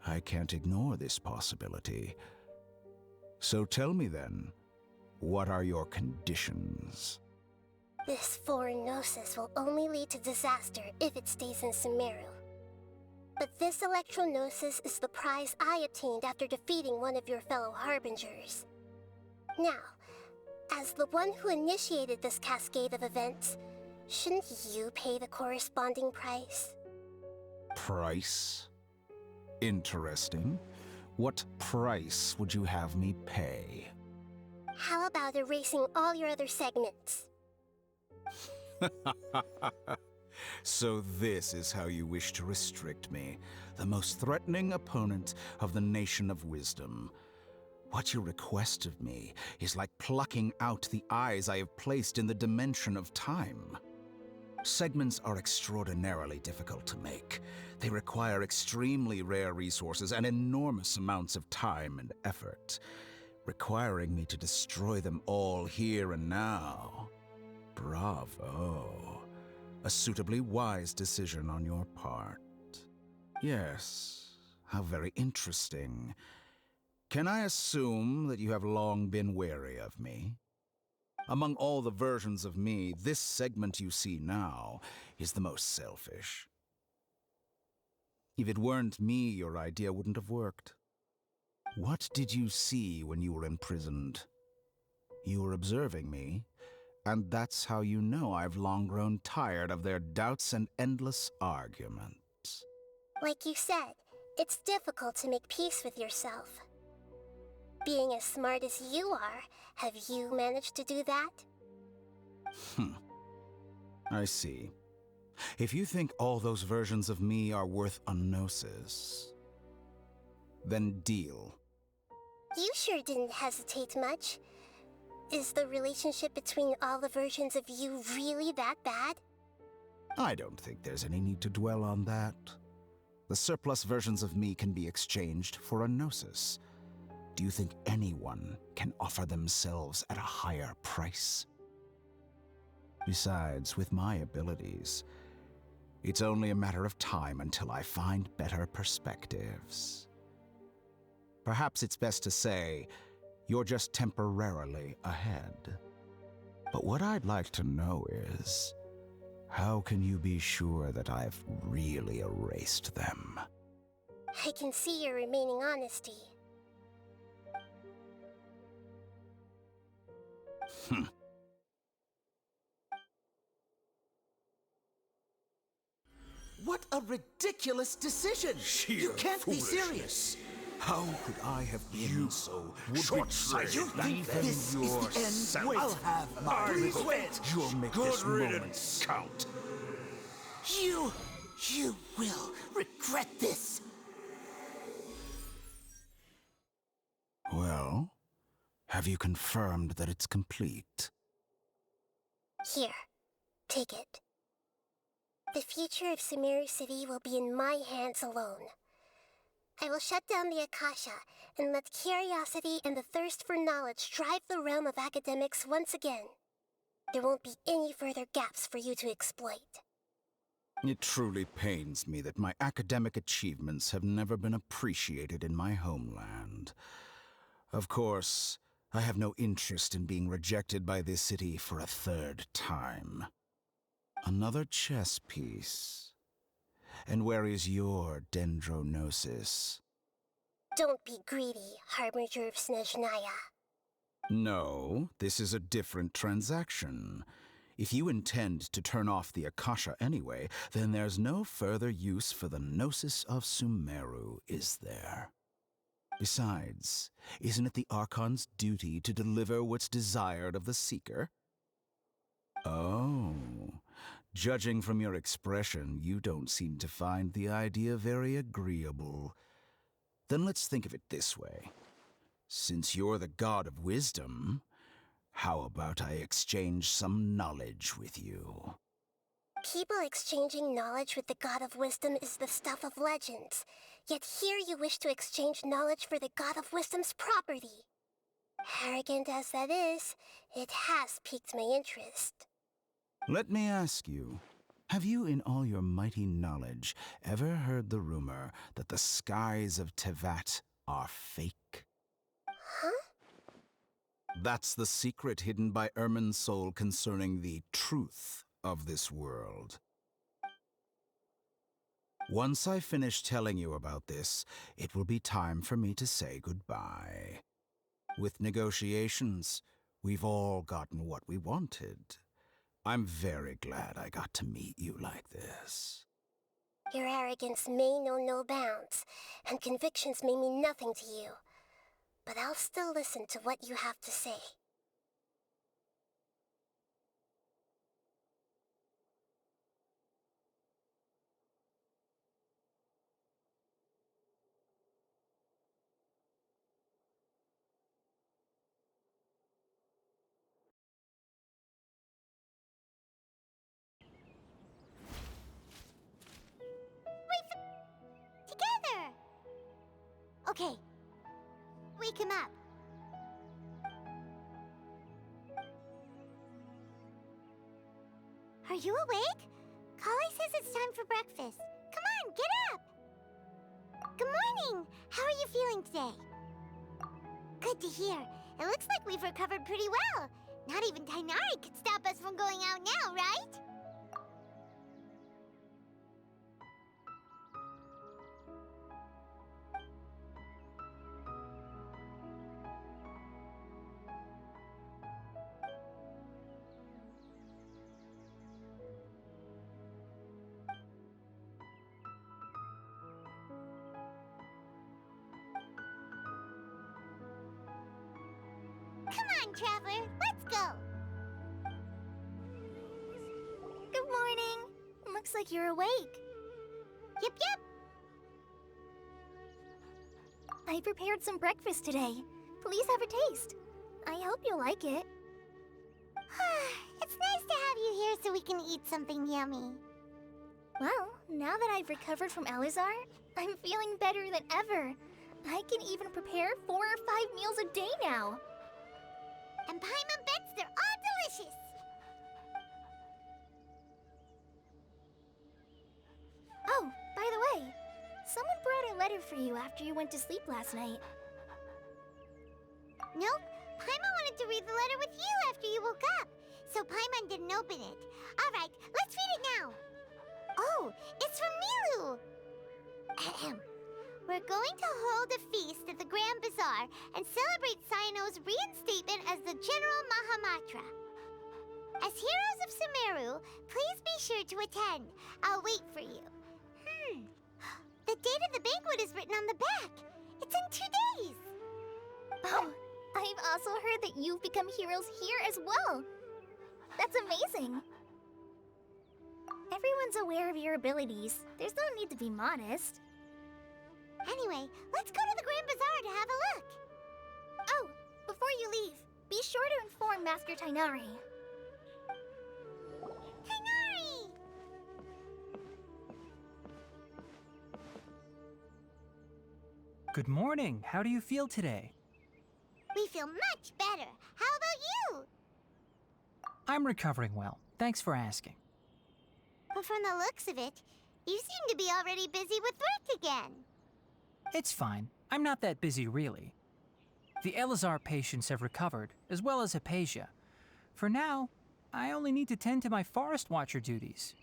I can't ignore this possibility. So tell me then, what are your conditions? This foreign Gnosis will only lead to disaster if it stays in Sumeru. But this electro-gnosis is the prize I obtained after defeating one of your fellow Harbingers. Now, as the one who initiated this cascade of events, shouldn't you pay the corresponding price? Price? Interesting. What price would you have me pay? How about erasing all your other segments? So this is how you wish to restrict me, the most threatening opponent of the Nation of Wisdom. What you request of me is like plucking out the eyes I have placed in the dimension of time. Segments are extraordinarily difficult to make. They require extremely rare resources and enormous amounts of time and effort, requiring me to destroy them all here and now. Bravo. A suitably wise decision on your part. Yes, how very interesting. Can I assume that you have long been wary of me? Among all the versions of me, this segment you see now is the most selfish. If it weren't me, your idea wouldn't have worked. What did you see when you were imprisoned? You were observing me, and that's how you know I've long grown tired of their doubts and endless arguments. Like you said, it's difficult to make peace with yourself. Being as smart as you are, have you managed to do that? I see. If you think all those versions of me are worth a gnosis, then deal. You sure didn't hesitate much. Is the relationship between all the versions of you really that bad? I don't think there's any need to dwell on that. The surplus versions of me can be exchanged for a gnosis. Do you think anyone can offer themselves at a higher price? Besides, with my abilities, it's only a matter of time until I find better perspectives. Perhaps it's best to say, you're just temporarily ahead. But what I'd like to know is, how can you be sure that I've really erased them? I can see your remaining honesty. What a ridiculous decision! Sheer You can't be foolishness. serious! How could I have been so short-sighted? You think this is the end? I'll have my Please revenge. You'll make this moment count. You will regret this. Well, have you confirmed that it's complete? Here, take it. The future of Sumeru City will be in my hands alone. I will shut down the Akasha and let curiosity and the thirst for knowledge drive the realm of academics once again. There won't be any further gaps for you to exploit. It truly pains me that my academic achievements have never been appreciated in my homeland. Of course, I have no interest in being rejected by this city for a third time. Another chess piece. And where is your dendronosis? Don't be greedy, Harbinger of Snezhnaya. No, this is a different transaction. If you intend to turn off the Akasha anyway, then there's no further use for the Gnosis of Sumeru, is there? Besides, isn't it the Archon's duty to deliver what's desired of the Seeker? Oh, judging from your expression, you don't seem to find the idea very agreeable. Then let's think of it this way. Since you're the god of wisdom, how about I exchange some knowledge with you? People exchanging knowledge with the God of Wisdom is the stuff of legends. Yet here you wish to exchange knowledge for the God of Wisdom's property. Arrogant as that is, it has piqued my interest. Let me ask you, have you in all your mighty knowledge ever heard the rumor that the skies of Tevat are fake? Huh? That's the secret hidden by Irminsul concerning the truth of this world. Once I finish telling you about this, it will be time for me to say goodbye. With negotiations, we've all gotten what we wanted. I'm very glad I got to meet you like this. Your arrogance may know no bounds, and convictions may mean nothing to you. But I'll still listen to what you have to say. Together! Okay. Wake him up. Are you awake? Kali says it's time for breakfast. Come on, get up! Good morning! How are you feeling today? Good to hear. It looks like we've recovered pretty well. Not even Tainari could stop us from going out now, right? Come on, Traveler, let's go! Good morning. Looks like you're awake. Yep, yep. I prepared some breakfast today. Please have a taste. I hope you'll like it. It's nice to have you here so we can eat something yummy. Well, now that I've recovered from Elazar, I'm feeling better than ever. I can even prepare 4 or 5 meals a day now. And Paimon bets they're all delicious. Oh, by the way, someone brought a letter for you after you went to sleep last night. Nope, Paimon wanted to read the letter with you after you woke up, so Paimon didn't open it. All right, let's read it now. Oh, it's from Milu. Ahem. We're going to hold a feast at the Grand Bazaar and celebrate Cyno's reinstatement as the General Mahamatra. As heroes of Sumeru, please be sure to attend. I'll wait for you. also heard that you've become heroes here as well. That's amazing. Everyone's aware of your abilities. There's no need to be modest. Anyway, let's go to the Grand Bazaar to have a look. Oh, before you leave, be sure to inform Master Tainari. Tainari! Good morning. How do you feel today? We feel much better. How about you? I'm recovering well. Thanks for asking. But from the looks of it, you seem to be already busy with work again. It's fine. I'm not that busy, really. The Elazar patients have recovered, as well as Hypatia. For now, I only need to tend to my Forest Watcher duties.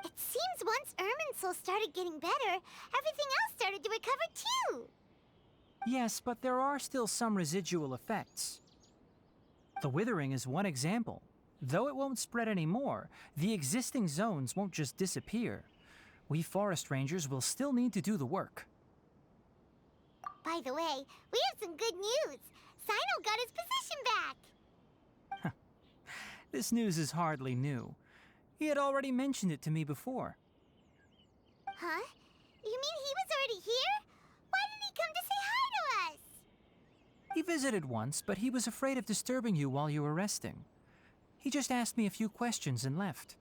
It seems once Irminsul started getting better, everything else started to recover too. Yes, but there are still some residual effects. The withering is one example. Though it won't spread anymore, the existing zones won't just disappear. We forest rangers will still need to do the work. By the way, we have some good news. Sino got his position back. This news is hardly new. He had already mentioned it to me before. Huh? You mean he was already here? Why didn't he come to say hi to us? He visited once, but he was afraid of disturbing you while you were resting. He just asked me a few questions and left.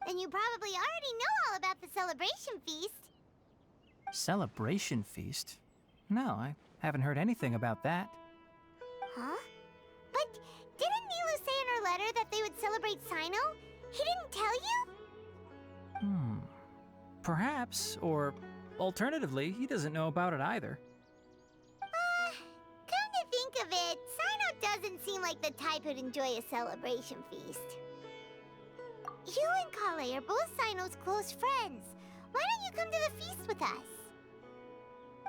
Then you probably already know all about the celebration feast. Celebration feast? No, I haven't heard anything about that. Huh? But didn't Nilu say in her letter that they would celebrate Sino? He didn't tell you? Perhaps, or alternatively, he doesn't know about it either. Come to think of it, Sino doesn't seem like the type who'd enjoy a celebration feast. You and Kale are both Sino's close friends. Why don't you come to the feast with us?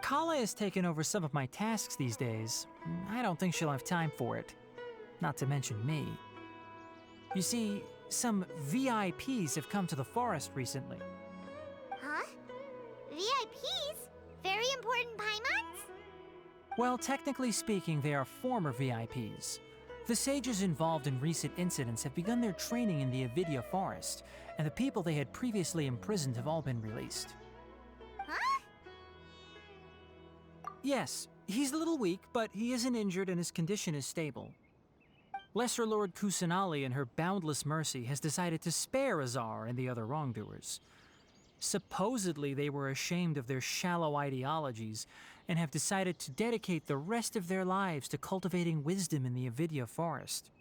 Kale has taken over some of my tasks these days. I don't think she'll have time for it. Not to mention me. You see, some VIPs have come to the forest recently. Huh? VIPs? Very important Paimons? Well, technically speaking, they are former VIPs. The sages involved in recent incidents have begun their training in the Avidya forest, and the people they had previously imprisoned have all been released. Huh? Yes, he's a little weak, but he isn't injured and his condition is stable. Lesser Lord Kusanali, in her boundless mercy, has decided to spare Azar and the other wrongdoers. Supposedly, they were ashamed of their shallow ideologies and have decided to dedicate the rest of their lives to cultivating wisdom in the Avidya forest.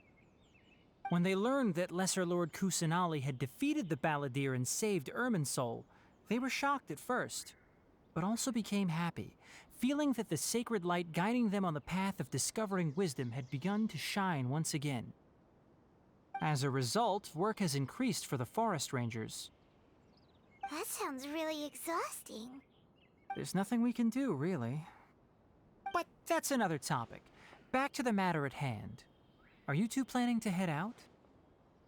When they learned that Lesser Lord Kusanali had defeated the Balladeer and saved Irminsul, they were shocked at first, but also became happy, feeling that the sacred light guiding them on the path of discovering wisdom had begun to shine once again. As a result, work has increased for the forest rangers. That sounds really exhausting. There's nothing we can do, really. But that's another topic. Back to the matter at hand. Are you two planning to head out?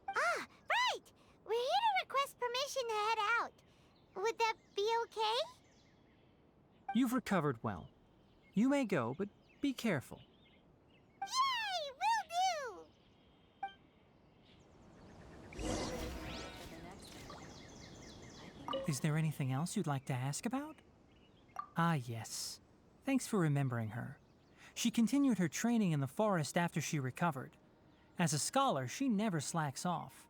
Ah, right! We're here to request permission to head out. Would that be okay? You've recovered well. You may go, but be careful. Yay! Will do! Is there anything else you'd like to ask about? Ah, yes. Thanks for remembering her. She continued her training in the forest after she recovered. As a scholar, she never slacks off.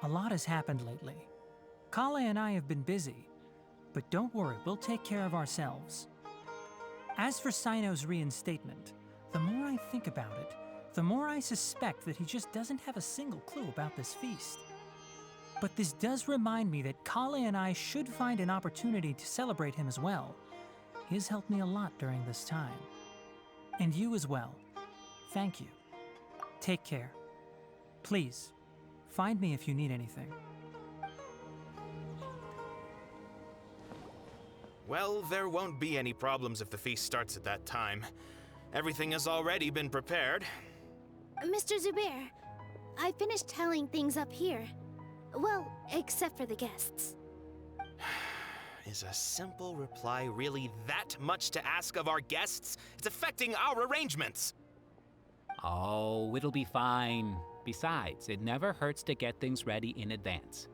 A lot has happened lately. Kale and I have been busy, but don't worry, we'll take care of ourselves. As for Sino's reinstatement, the more I think about it, the more I suspect that he just doesn't have a single clue about this feast. But this does remind me that Kale and I should find an opportunity to celebrate him as well. He has helped me a lot during this time. And you as well. Thank you. Take care. Please, find me if you need anything. Well, there won't be any problems if the feast starts at that time. Everything has already been prepared. Mr. Zubair, I finished tallying things up here. Well, except for the guests. Is a simple reply really that much to ask of our guests? It's affecting our arrangements. Oh, it'll be fine. Besides, it never hurts to get things ready in advance.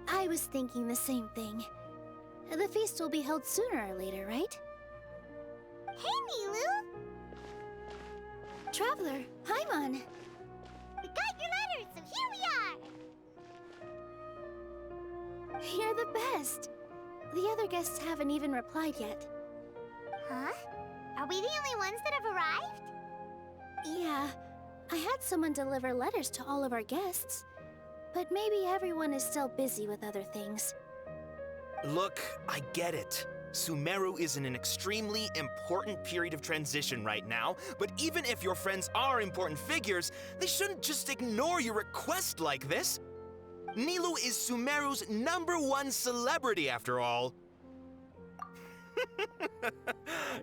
I was thinking the same thing. The feast will be held sooner or later, right? Hey, Nilou! Traveler, Paimon! We got your letters, so here we are! You're the best! The other guests haven't even replied yet. Huh? Are we the only ones that have arrived? Yeah, I had someone deliver letters to all of our guests. But maybe everyone is still busy with other things. Look, I get it. Sumeru is in an extremely important period of transition right now, but even if your friends are important figures, they shouldn't just ignore your request like this. Nilou is Sumeru's #1 celebrity, after all.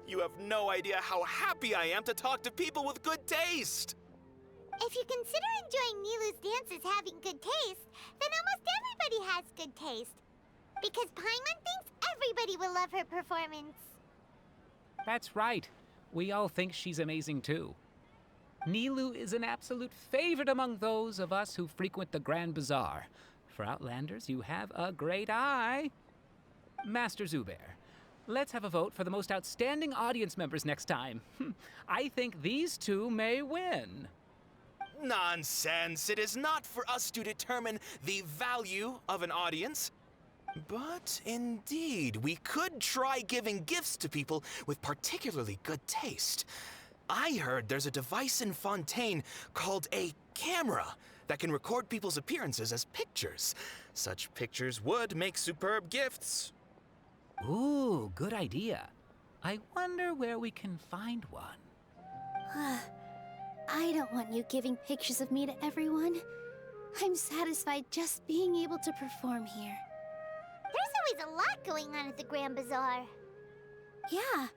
You have no idea how happy I am to talk to people with good taste. If you consider enjoying Nilou's dances having good taste, then almost everybody has good taste. Because Paimon thinks everybody will love her performance. That's right. We all think she's amazing too. Nilou is an absolute favorite among those of us who frequent the Grand Bazaar. For Outlanders, you have a great eye. Master Zubair, let's have a vote for the most outstanding audience members next time. I think these two may win. Nonsense! It is not for us to determine the value of an audience. But indeed, we could try giving gifts to people with particularly good taste. I heard there's a device in Fontaine called a camera that can record people's appearances as pictures. Such pictures would make superb gifts. Ooh, good idea. I wonder where we can find one. I don't want you giving pictures of me to everyone. I'm satisfied just being able to perform here. There's always a lot going on at the Grand Bazaar. Yeah,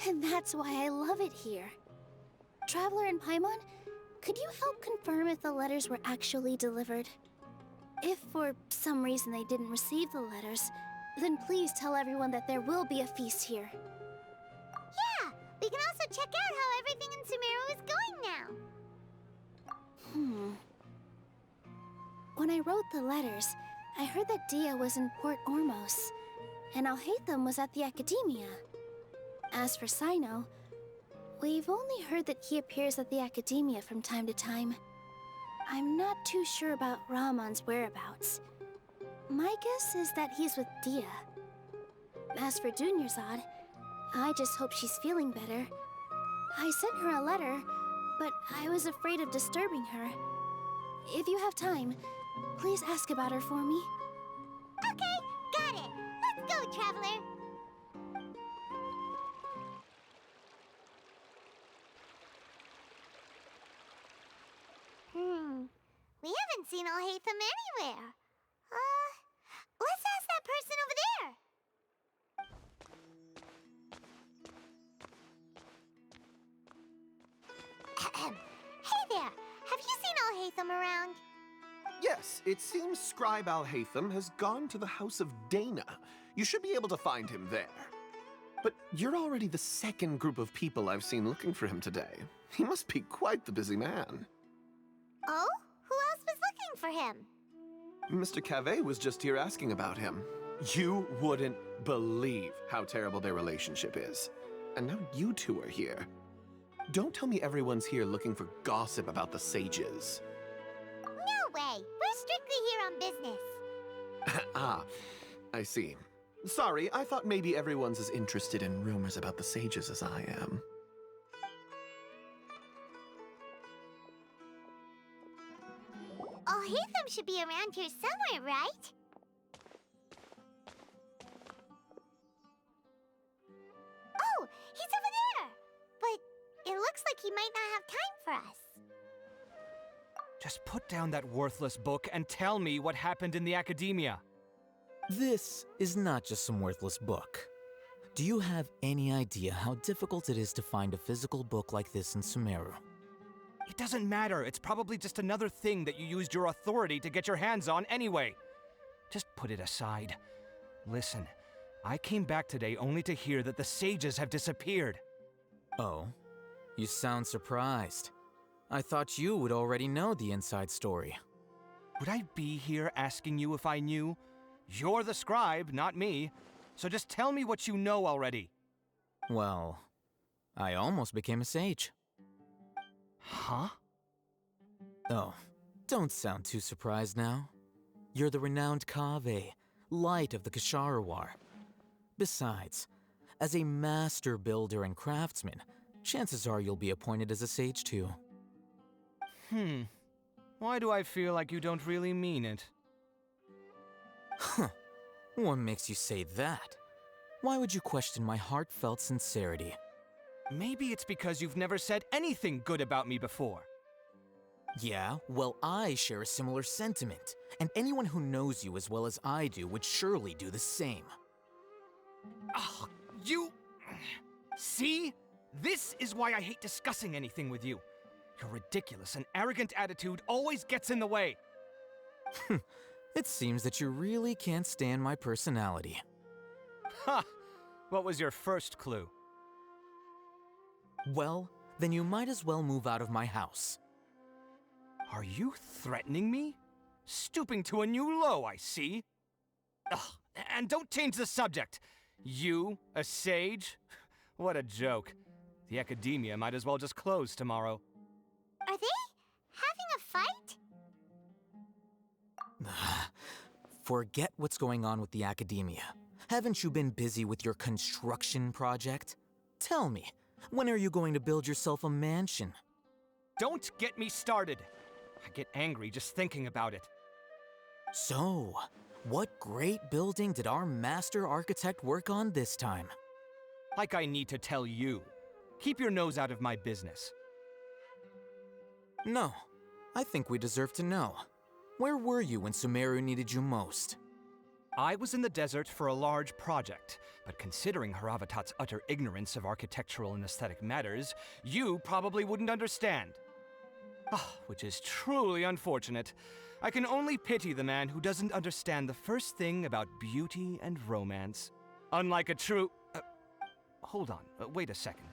and that's why I love it here. Traveler and Paimon, could you help confirm if the letters were actually delivered? If for some reason they didn't receive the letters, then please tell everyone that there will be a feast here. Yeah, we can also check out how everything in Sumeru is going now. When I wrote the letters, I heard that Dia was in Port Ormos, and Alhaitham was at the Academia. As for Sino, we've only heard that he appears at the Academia from time to time. I'm not too sure about Ramon's whereabouts. My guess is that he's with Dia. As for Dunyarzad, I just hope she's feeling better. I sent her a letter, but I was afraid of disturbing her. If you have time, please ask about her for me. Okay, got it. Let's go, Traveler. We haven't seen Alhaitham anywhere. Let's ask that person over there. Hey there, have you seen Alhaitham around? Yes, it seems Scribe Alhaitham has gone to the House of Dana. You should be able to find him there. But you're already the second group of people I've seen looking for him today. He must be quite the busy man. Oh? Who else was looking for him? Mr. Cave was just here asking about him. You wouldn't believe how terrible their relationship is. And now you two are here. Don't tell me everyone's here looking for gossip about the sages. No way! We're strictly here on business. Ah, I see. Sorry, I thought maybe everyone's as interested in rumors about the sages as I am. Alhaitham should be around here somewhere, right? Oh, he's over there! But it looks like he might not have time for us. Just put down that worthless book and tell me what happened in the Academia. This is not just some worthless book. Do you have any idea how difficult it is to find a physical book like this in Sumeru? It doesn't matter. It's probably just another thing that you used your authority to get your hands on anyway. Just put it aside. Listen, I came back today only to hear that the sages have disappeared. Oh, you sound surprised. I thought you would already know the inside story. Would I be here asking you if I knew? You're the scribe, not me. So just tell me what you know already. Well, I almost became a sage. Huh? Oh, don't sound too surprised now. You're the renowned Kaveh, light of the Ksharawar. Besides, as a master builder and craftsman, chances are you'll be appointed as a sage too. Why do I feel like you don't really mean it? Huh. What makes you say that? Why would you question my heartfelt sincerity? Maybe it's because you've never said anything good about me before. Yeah, well, I share a similar sentiment, and anyone who knows you as well as I do would surely do the same. Oh, you... See? This is why I hate discussing anything with you. Your ridiculous and arrogant attitude always gets in the way. It seems that you really can't stand my personality. Ha! What was your first clue? Well, then you might as well move out of my house. Are you threatening me? Stooping to a new low, I see. Ugh, and don't change the subject. You, a sage? What a joke. The Academia might as well just close tomorrow. Are they having a fight? Forget what's going on with the Academia. Haven't you been busy with your construction project? Tell me, when are you going to build yourself a mansion? Don't get me started. I get angry just thinking about it. So, what great building did our master architect work on this time? Like I need to tell you. Keep your nose out of my business. No, I think we deserve to know. Where were you when Sumeru needed you most? I was in the desert for a large project, but considering Haravatat's utter ignorance of architectural and aesthetic matters, you probably wouldn't understand. Which is truly unfortunate. I can only pity the man who doesn't understand the first thing about beauty and romance. Unlike a true... hold on, wait a second.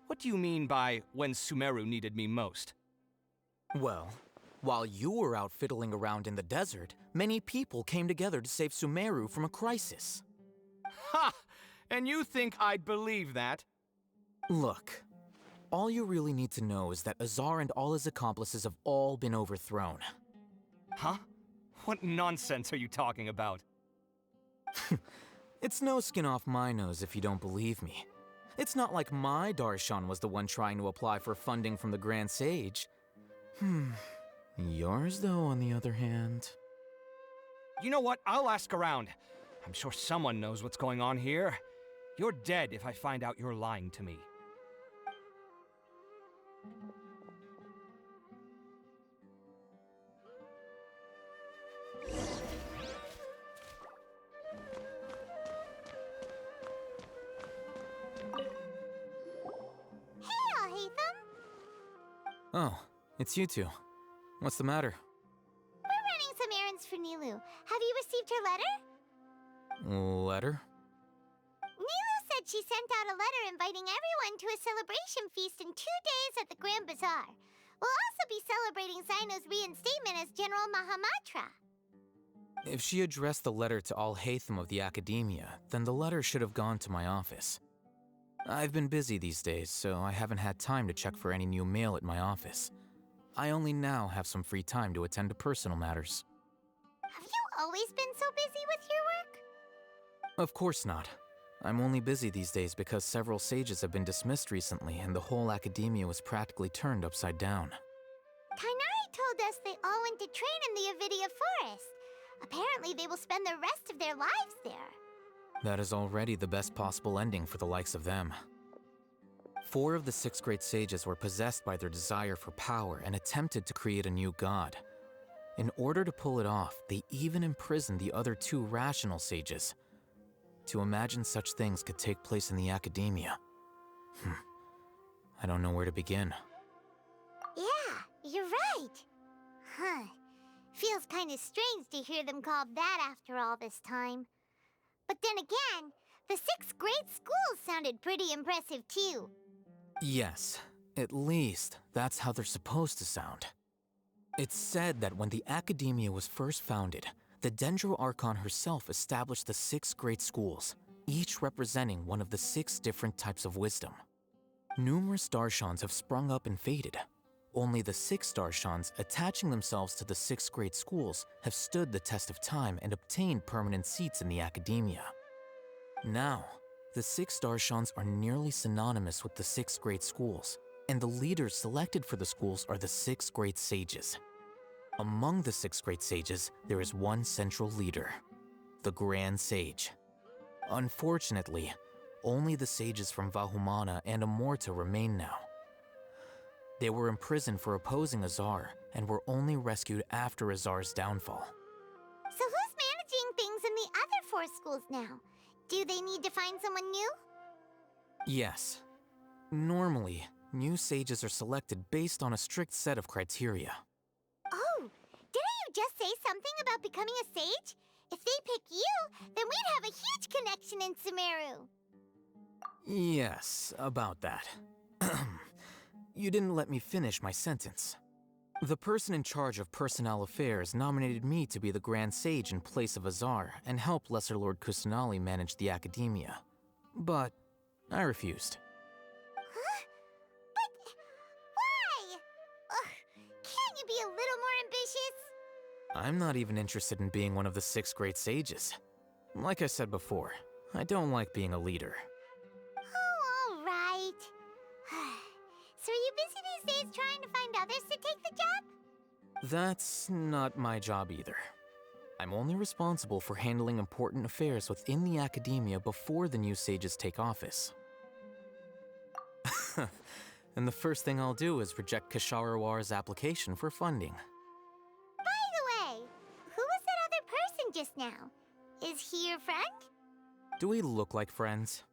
What do you mean by when Sumeru needed me most? Well, while you were out fiddling around in the desert, many people came together to save Sumeru from a crisis. Ha! And you think I'd believe that? Look, all you really need to know is that Azar and all his accomplices have all been overthrown. Huh? What nonsense are you talking about? It's no skin off my nose if you don't believe me. It's not like my Darshan was the one trying to apply for funding from the Grand Sage. Yours, though, on the other hand... You know what? I'll ask around. I'm sure someone knows what's going on here. You're dead if I find out you're lying to me. Oh, it's you two. What's the matter? We're running some errands for Nilou. Have you received her letter? Letter? Nilou said she sent out a letter inviting everyone to a celebration feast in 2 days at the Grand Bazaar. We'll also be celebrating Zaino's reinstatement as General Mahamatra. If she addressed the letter to all Hatham of the Academia, then the letter should have gone to my office. I've been busy these days, so I haven't had time to check for any new mail at my office. I only now have some free time to attend to personal matters. Have you always been so busy with your work? Of course not. I'm only busy these days because several sages have been dismissed recently and the whole Academia was practically turned upside down. Kainari told us they all went to train in the Avidia Forest. Apparently they will spend the rest of their lives there. That is already the best possible ending for the likes of them. 4 of the 6 great sages were possessed by their desire for power and attempted to create a new god. In order to pull it off, they even imprisoned the other 2 rational sages. To imagine such things could take place in the Academia. I don't know where to begin. Yeah, you're right. Feels kinda strange to hear them called that after all this time. But then again, the 6th grade school sounded pretty impressive too. Yes, at least that's how they're supposed to sound. It's said that when the Academia was first founded, the Dendro Archon herself established the 6 great schools, each representing one of the 6 different types of wisdom. Numerous Darshans have sprung up and faded. Only the 6 Darshans attaching themselves to the 6 great schools have stood the test of time and obtained permanent seats in the Academia. Now, the 6 Darshans are nearly synonymous with the 6 great schools, and the leaders selected for the schools are the 6 great sages. Among the 6 great sages, there is one central leader, the Grand Sage. Unfortunately, only the sages from Vahumana and Amorta remain now. They were imprisoned for opposing Azar and were only rescued after Azar's downfall. So who's managing things in the other 4 schools now? Do they need to find someone new? Yes. Normally, new sages are selected based on a strict set of criteria. Oh, didn't you just say something about becoming a sage? If they pick you, then we'd have a huge connection in Sumeru. Yes, about that. You didn't let me finish my sentence. The person in charge of personnel affairs nominated me to be the Grand Sage in place of Azar and help Lesser Lord Kusanali manage the Academia. But I refused. Huh? But why? Ugh, can't you be a little more ambitious? I'm not even interested in being one of the 6 great sages. Like I said before, I don't like being a leader. Oh, all right. So are you busy these days trying to find others to take the job? That's not my job either. I'm only responsible for handling important affairs within the Academia before the new sages take office. And the first thing I'll do is reject Kasharawar's application for funding. By the way, who was that other person just now? Is he your friend? Do we look like friends?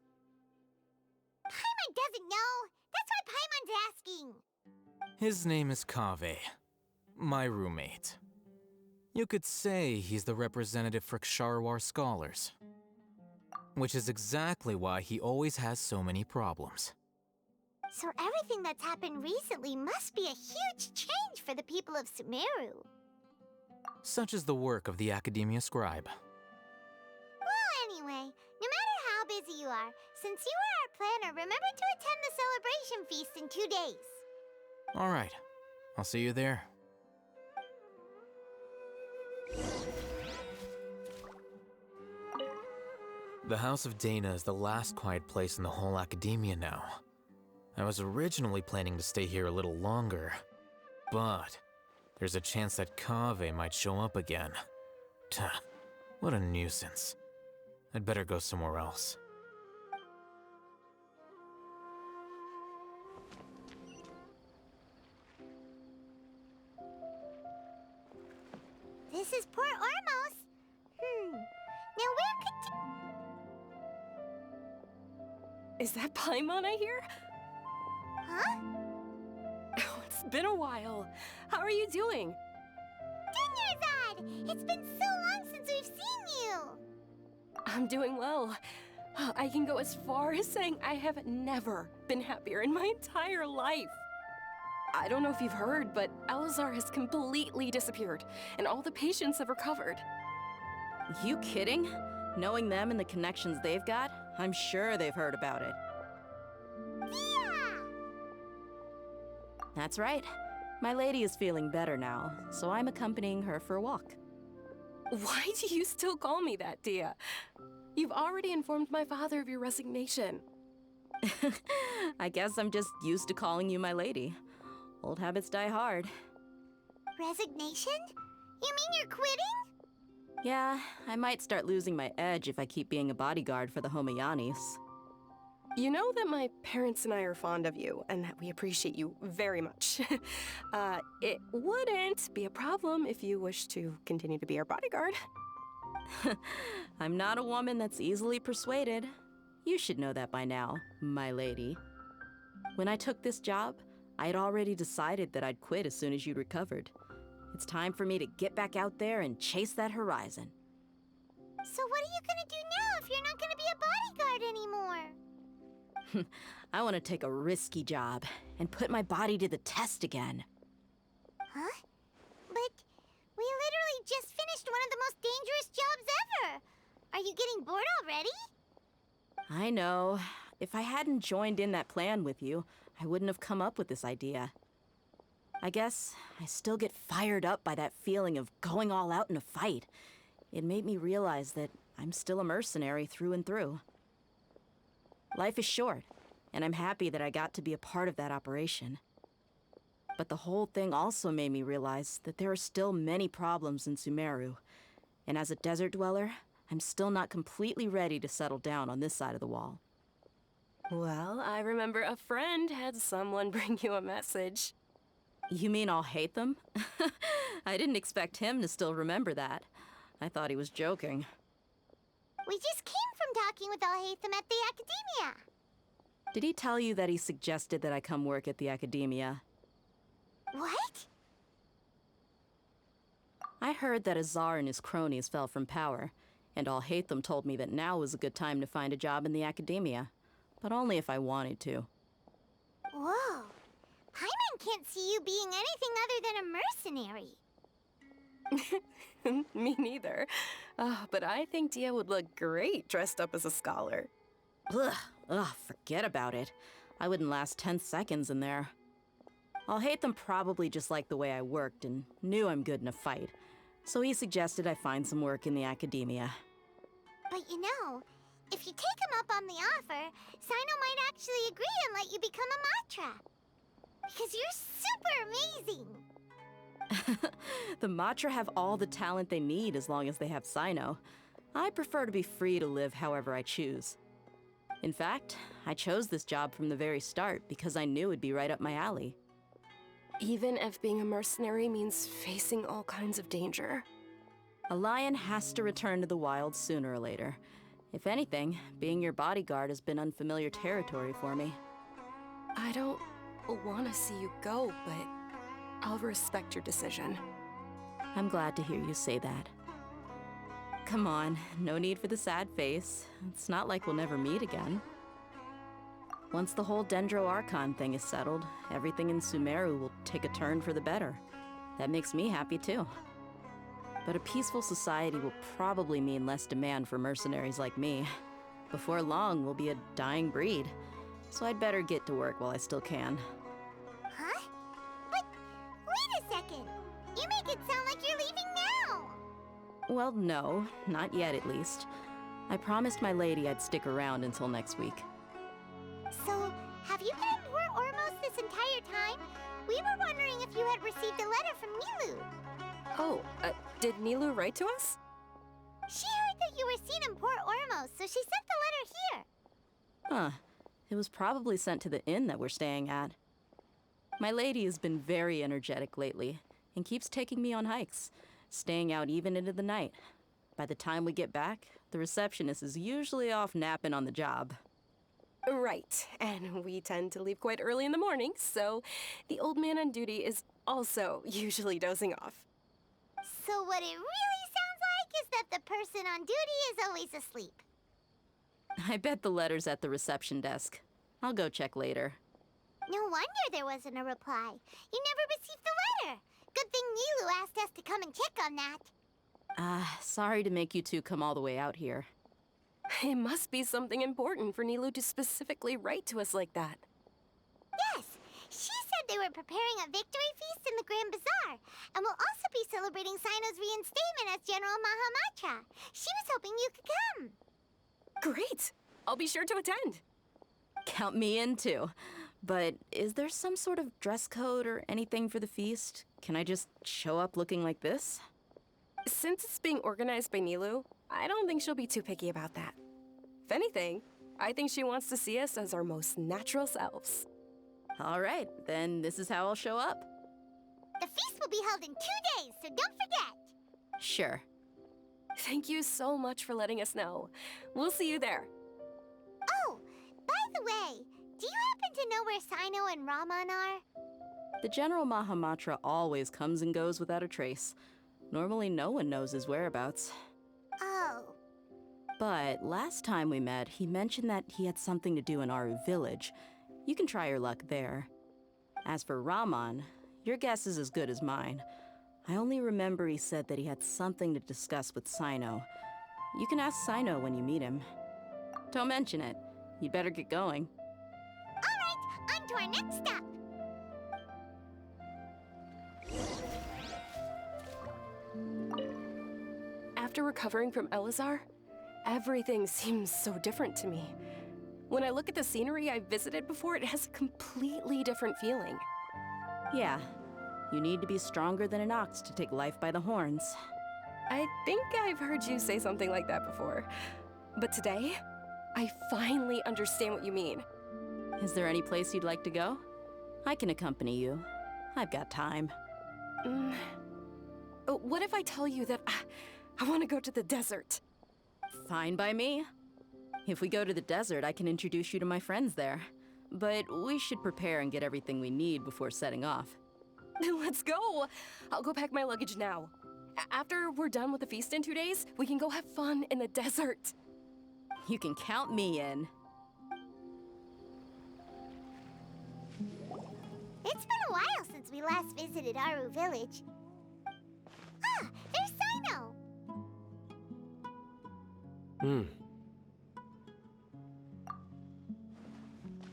Paimon doesn't know. That's why Paimon's asking. His name is Kaveh, my roommate. You could say he's the representative for Ksharawar scholars. Which is exactly why he always has so many problems. So everything that's happened recently must be a huge change for the people of Sumeru. Such is the work of the Academia Scribe. Well, anyway, no matter how busy you are, since you are our planner, remember to attend the celebration feast in 2 days. All right, I'll see you there. The House of Dana is the last quiet place in the whole Academia now. I was originally planning to stay here a little longer, but there's a chance that Kaveh might show up again. Tuh, what a nuisance. I'd better go somewhere else. This is Port Ormos. Now where could Is that Paimon I hear? Huh? Oh, it's been a while. How are you doing? Dinyarzad! It's been so long since we've seen you! I'm doing well. I can go as far as saying I have never been happier in my entire life. I don't know if you've heard, but Elazar has completely disappeared, and all the patients have recovered. You kidding? Knowing them and the connections they've got, I'm sure they've heard about it. Yeah! That's right. My lady is feeling better now, so I'm accompanying her for a walk. Why do you still call me that, Dia? You've already informed my father of your resignation. I guess I'm just used to calling you my lady. Old habits die hard. Resignation? You mean you're quitting? Yeah, I might start losing my edge if I keep being a bodyguard for the Homayanis. You know that my parents and I are fond of you, and that we appreciate you very much. It wouldn't be a problem if you wish to continue to be our bodyguard. I'm not a woman that's easily persuaded. You should know that by now, my lady. When I took this job, I had already decided that I'd quit as soon as you'd recovered. It's time for me to get back out there and chase that horizon. So what are you gonna do now if you're not gonna be a bodyguard anymore? I want to take a risky job and put my body to the test again. Huh? But we literally just finished one of the most dangerous jobs ever! Are you getting bored already? I know. If I hadn't joined in that plan with you, I wouldn't have come up with this idea. I guess I still get fired up by that feeling of going all out in a fight. It made me realize that I'm still a mercenary through and through. Life is short, and I'm happy that I got to be a part of that operation. But the whole thing also made me realize that there are still many problems in Sumeru, and as a desert dweller, I'm still not completely ready to settle down on this side of the wall. Well, I remember a friend had someone bring you a message. You mean I'll hate them? I didn't expect him to still remember that. I thought he was joking. We just came from talking with Alhaitham at the Academia. Did he tell you that he suggested that I come work at the Academia? What? I heard that Azar and his cronies fell from power, and Alhaitham told me that now was a good time to find a job in the Academia, but only if I wanted to. Whoa. Paimon can't see you being anything other than a mercenary. Me neither. But I think Dia would look great dressed up as a scholar. Ugh, forget about it. I wouldn't last 10 seconds in there. Alhaitham probably just liked the way I worked and knew I'm good in a fight, so he suggested I find some work in the Academia. But you know, if you take him up on the offer, Sino might actually agree and let you become a Matra. Because you're super amazing! The Matra have all the talent they need as long as they have Sino. I prefer to be free to live however I choose. In fact, I chose this job from the very start because I knew it'd be right up my alley. Even if being a mercenary means facing all kinds of danger. A lion has to return to the wild sooner or later. If anything, being your bodyguard has been unfamiliar territory for me. I don't want to see you go, but I'll respect your decision. I'm glad to hear you say that. Come on, no need for the sad face. It's not like we'll never meet again. Once the whole Dendro Archon thing is settled, everything in Sumeru will take a turn for the better. That makes me happy too. But a peaceful society will probably mean less demand for mercenaries like me. Before long, we'll be a dying breed. So I'd better get to work while I still can. Huh? But wait a second! You make it sound like you're leaving now! Well, no, not yet at least. I promised my lady I'd stick around until next week. So, have you been in Port Ormos this entire time? We were wondering if you had received a letter from Nilu. Oh, did Nilu write to us? She heard that you were seen in Port Ormos, so she sent the letter here. Huh. It was probably sent to the inn that we're staying at. My lady has been very energetic lately, and keeps taking me on hikes, staying out even into the night. By the time we get back, the receptionist is usually off napping on the job. Right, and we tend to leave quite early in the morning, so the old man on duty is also usually dozing off. So what it really sounds like is that the person on duty is always asleep. I bet the letter's at the reception desk. I'll go check later. No wonder there wasn't a reply. You never received the letter. Good thing Nilu asked us to come and check on that. Sorry to make you two come all the way out here. It must be something important for Nilu to specifically write to us like that. Yes, she said they were preparing a victory feast in the Grand Bazaar, and will also be celebrating Sino's reinstatement as General Mahamatra. She was hoping you could come. Great! I'll be sure to attend. Count me in too. But is there some sort of dress code or anything for the feast? Can I just show up looking like this? Since it's being organized by Nilu, I don't think she'll be too picky about that. If anything, I think she wants to see us as our most natural selves. All right, then this is how I'll show up. The feast will be held in 2 days, so don't forget. Sure. Thank you so much for letting us know. We'll see you there. Oh, by the way, do you happen to know where Sino and Raman are? The General Mahamatra always comes and goes without a trace. Normally no one knows his whereabouts. Oh, But last time we met, he mentioned that he had something to do in Aru Village. You can try your luck there. As for Raman, your guess is as good as mine. I only remember he said that he had something to discuss with Sino. You can ask Sino when you meet him. Don't mention it. You'd better get going. Alright, on to our next stop. After recovering from Elazar, everything seems so different to me. When I look at the scenery I visited before, it has a completely different feeling. Yeah, you need to be stronger than an ox to take life by the horns. I think I've heard you say something like that before. But today, I finally understand what you mean. Is there any place you'd like to go? I can accompany you. I've got time. What if I tell you that I want to go to the desert? Fine by me. If we go to the desert, I can introduce you to my friends there. But we should prepare and get everything we need before setting off. Let's go! I'll go pack my luggage now. After we're done with the feast in 2 days, we can go have fun in the desert. You can count me in. It's been a while since we last visited Aru Village. Ah, there's Sino!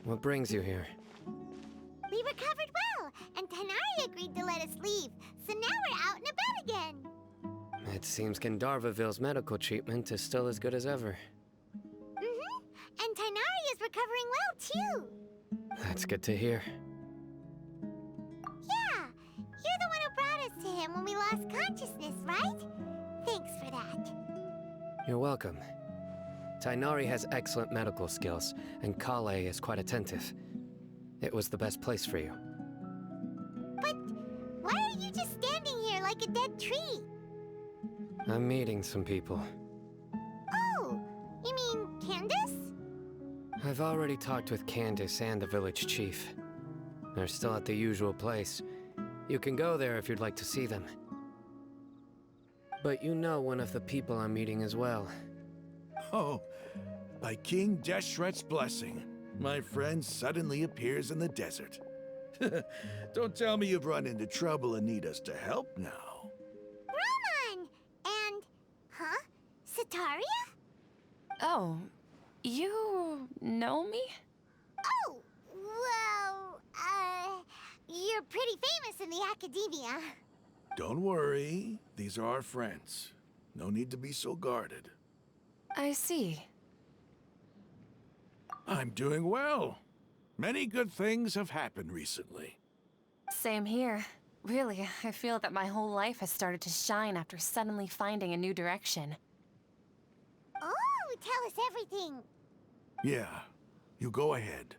What brings you here? We recovered well, and Tanari agreed to let us leave, so now we're out and about again. It seems Gandharvaville's medical treatment is still as good as ever. And Tanari is recovering well, too. That's good to hear. Yeah, you're the one who brought us to him when we lost consciousness, right? Thanks for that. You're welcome. Tainari has excellent medical skills, and Kale is quite attentive. It was the best place for you. But why are you just standing here like a dead tree? I'm meeting some people. Oh, you mean Candace? I've already talked with Candace and the village chief. They're still at the usual place. You can go there if you'd like to see them. But you know one of the people I'm meeting as well. Oh, by King Deshret's blessing, my friend suddenly appears in the desert. Don't tell me you've run into trouble and need us to help now. Raman! And... huh? Sataria? Oh, you know me? Oh, well, you're pretty famous in the academia. Don't worry, these are our friends. No need to be so guarded. I see. I'm doing well. Many good things have happened recently. Same here. Really, I feel that my whole life has started to shine after suddenly finding a new direction. Oh, tell us everything. Yeah, you go ahead.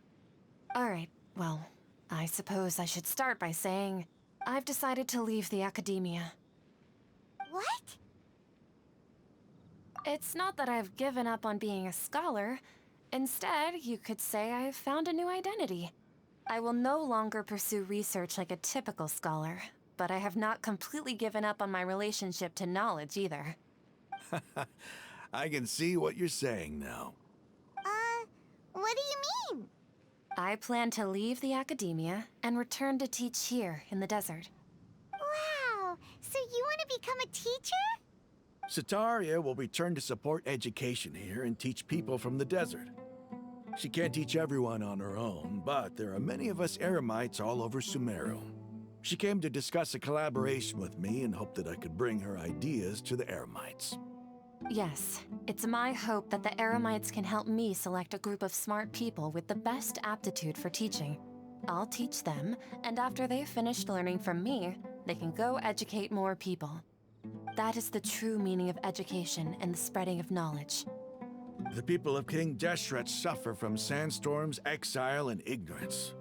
Alright, well, I suppose I should start by saying I've decided to leave the academia. What? It's not that I've given up on being a scholar. Instead, you could say I've found a new identity. I will no longer pursue research like a typical scholar, but I have not completely given up on my relationship to knowledge either. I can see what you're saying now. What do you mean? I plan to leave the academia and return to teach here in the desert. Wow, so you want to become a teacher? Sataria will return to support education here and teach people from the desert. She can't teach everyone on her own, but there are many of us Eremites all over Sumeru. She came to discuss a collaboration with me and hoped that I could bring her ideas to the Eremites. Yes, it's my hope that the Eremites can help me select a group of smart people with the best aptitude for teaching. I'll teach them, and after they've finished learning from me, they can go educate more people. That is the true meaning of education and the spreading of knowledge. The people of King Deshret suffer from sandstorms, exile, and ignorance.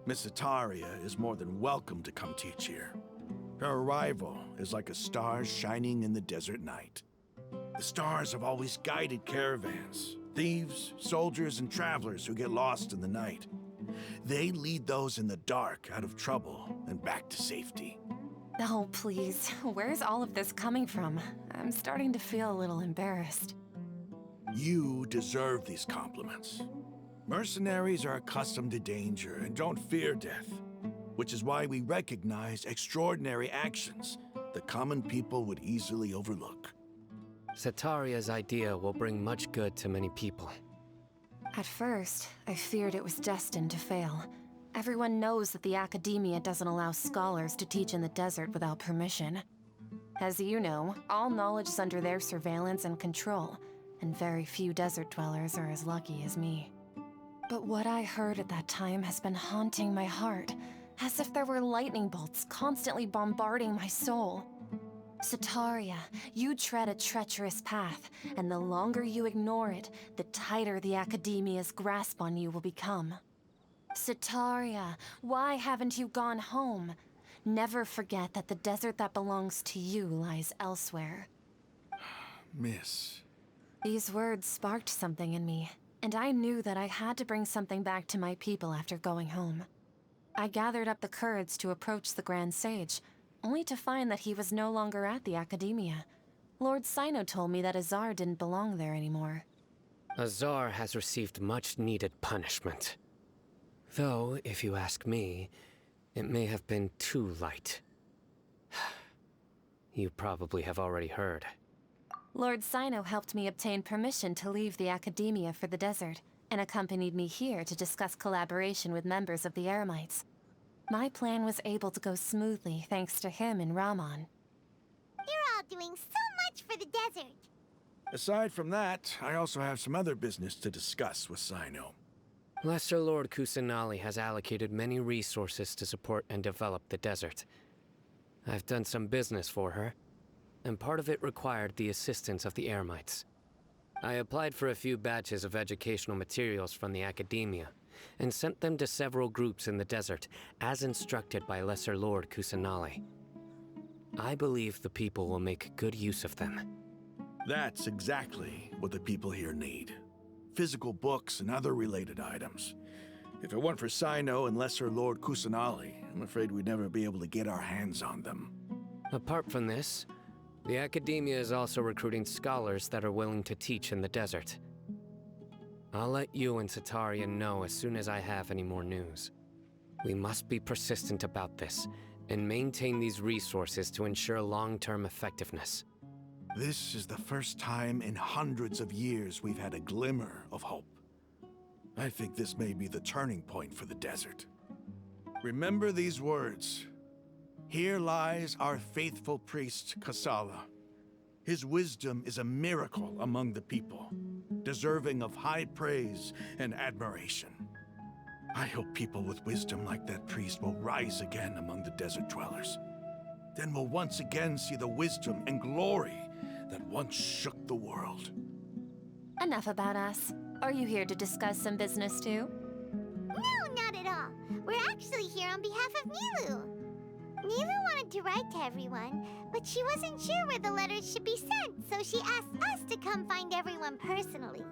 Miss Ataria is more than welcome to come teach here. Her arrival is like a star shining in the desert night. The stars have always guided caravans, thieves, soldiers, and travelers who get lost in the night. They lead those in the dark out of trouble and back to safety. Oh, please. Where's all of this coming from? I'm starting to feel a little embarrassed. You deserve these compliments. Mercenaries are accustomed to danger and don't fear death, which is why we recognize extraordinary actions that common people would easily overlook. Setaria's idea will bring much good to many people. At first, I feared it was destined to fail. Everyone knows that the Academia doesn't allow scholars to teach in the desert without permission. As you know, all knowledge is under their surveillance and control, and very few desert dwellers are as lucky as me. But what I heard at that time has been haunting my heart, as if there were lightning bolts constantly bombarding my soul. Setaria, you tread a treacherous path, and the longer you ignore it, the tighter the Academia's grasp on you will become. Setaria, why haven't you gone home? Never forget that the desert that belongs to you lies elsewhere. Miss. These words sparked something in me, and I knew that I had to bring something back to my people after going home. I gathered up the courage to approach the Grand Sage, only to find that he was no longer at the Academia. Lord Sino told me that Azar didn't belong there anymore. Azar has received much-needed punishment. Though, if you ask me, it may have been too light. You probably have already heard. Lord Sino helped me obtain permission to leave the Academia for the desert, and accompanied me here to discuss collaboration with members of the Eremites. My plan was able to go smoothly thanks to him and Rahman. You're all doing so much for the desert. Aside from that, I also have some other business to discuss with Sino. Lesser Lord Kusanali has allocated many resources to support and develop the desert. I've done some business for her, and part of it required the assistance of the Eremites. I applied for a few batches of educational materials from the Academia, and sent them to several groups in the desert, as instructed by Lesser Lord Kusanali. I believe the people will make good use of them. That's exactly what the people here need. Physical books and other related items. If it weren't for Sino and Lesser Lord Kusanali, I'm afraid we'd never be able to get our hands on them. Apart from this, the Academia is also recruiting scholars that are willing to teach in the desert. I'll let you and Setaria know as soon as I have any more news. We must be persistent about this, and maintain these resources to ensure long-term effectiveness. This is the first time in hundreds of years we've had a glimmer of hope. I think this may be the turning point for the desert. Remember these words. Here lies our faithful priest, Kasala. His wisdom is a miracle among the people, deserving of high praise and admiration. I hope people with wisdom like that priest will rise again among the desert dwellers. Then we'll once again see the wisdom and glory that once shook the world. Enough about us. Are you here to discuss some business too? No, not at all. We're actually here on behalf of Nilu. Nilu wanted to write to everyone, but she wasn't sure where the letters should be sent, so she asked us to come find everyone personally.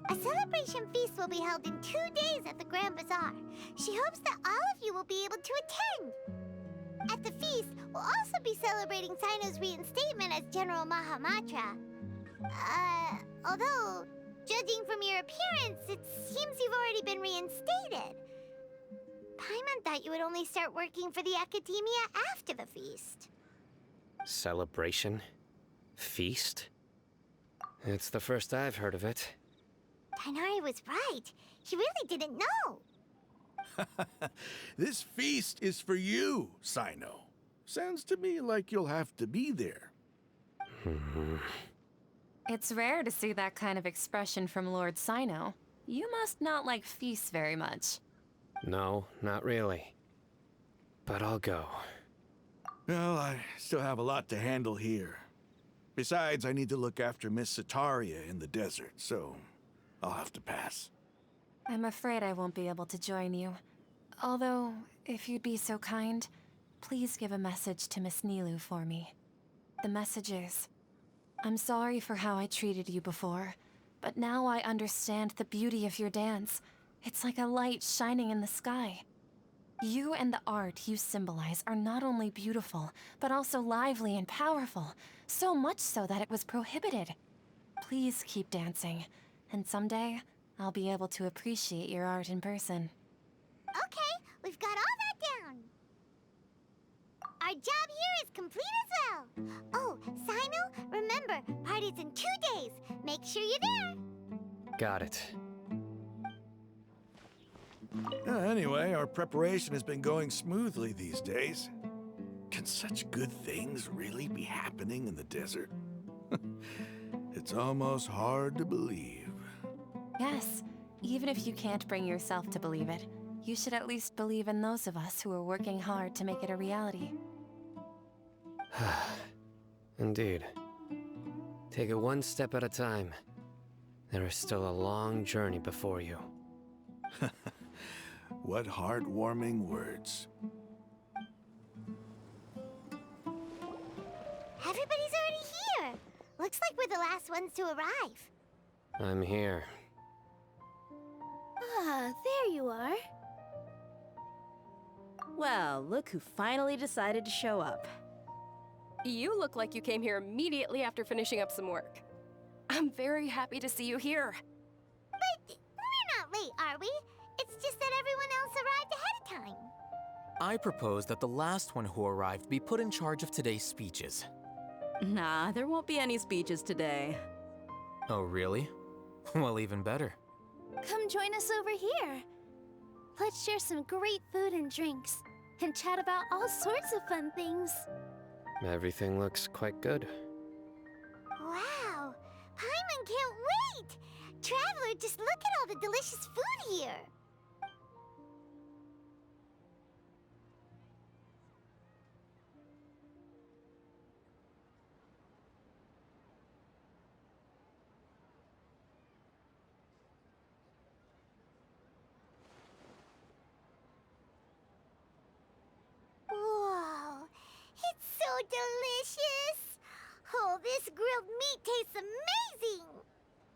A celebration feast will be held in 2 days at the Grand Bazaar. She hopes that all of you will be able to attend. At the feast, we'll also be celebrating Sino's reinstatement as General Mahamatra. Although, judging from your appearance, it seems you've already been reinstated. Paimon thought you would only start working for the Academia after the feast. Celebration? Feast? It's the first I've heard of it. Tighnari was right. He really didn't know. This feast is for you, Sino. Sounds to me like you'll have to be there. It's rare to see that kind of expression from Lord Sino. You must not like feasts very much. No, not really. But I'll go. Well, I still have a lot to handle here. Besides, I need to look after Miss Setaria in the desert, so I'll have to pass. I'm afraid I won't be able to join you. Although, if you'd be so kind, please give a message to Miss Nilu for me. The message is, I'm sorry for how I treated you before, but now I understand the beauty of your dance. It's like a light shining in the sky. You and the art you symbolize are not only beautiful, but also lively and powerful, so much so that it was prohibited. Please keep dancing, and someday I'll be able to appreciate your art in person. Okay, we've got all that down. Our job here is complete as well. Oh, Sino, remember, party's in 2 days. Make sure you're there. Got it. Anyway, our preparation has been going smoothly these days. Can such good things really be happening in the desert? It's almost hard to believe. Yes, even if you can't bring yourself to believe it, you should at least believe in those of us who are working hard to make it a reality. Indeed. Take it one step at a time. There is still a long journey before you. What heartwarming words. Everybody's already here. Looks like we're the last ones to arrive. I'm here. Ah, there you are. Well, look who finally decided to show up. You look like you came here immediately after finishing up some work. I'm very happy to see you here. But we're not late, are we? It's just that everyone else arrived ahead of time. I propose that the last one who arrived be put in charge of today's speeches. Nah, there won't be any speeches today. Oh, really? Well, even better. Come join us over here. Let's share some great food and drinks, and chat about all sorts of fun things. Everything looks quite good. Wow, Paimon can't wait! Traveler, just look at all the delicious food here. Whoa, it's so delicious! Oh, this grilled meat tastes amazing!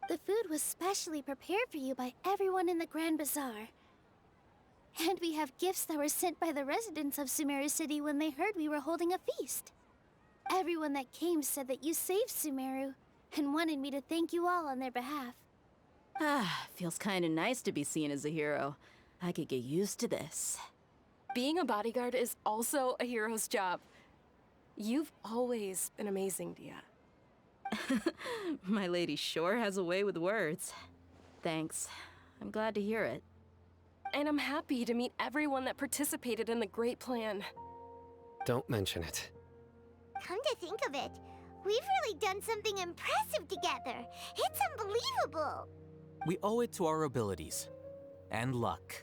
The food was specially prepared for you by everyone in the Grand Bazaar. And we have gifts that were sent by the residents of Sumeru City when they heard we were holding a feast. Everyone that came said that you saved Sumeru, and wanted me to thank you all on their behalf. Ah, feels kinda nice to be seen as a hero. I could get used to this. Being a bodyguard is also a hero's job. You've always been amazing, Dia. My lady sure has a way with words. Thanks. I'm glad to hear it. And I'm happy to meet everyone that participated in the great plan. Don't mention it. Come to think of it, we've really done something impressive together. It's unbelievable. We owe it to our abilities. And luck.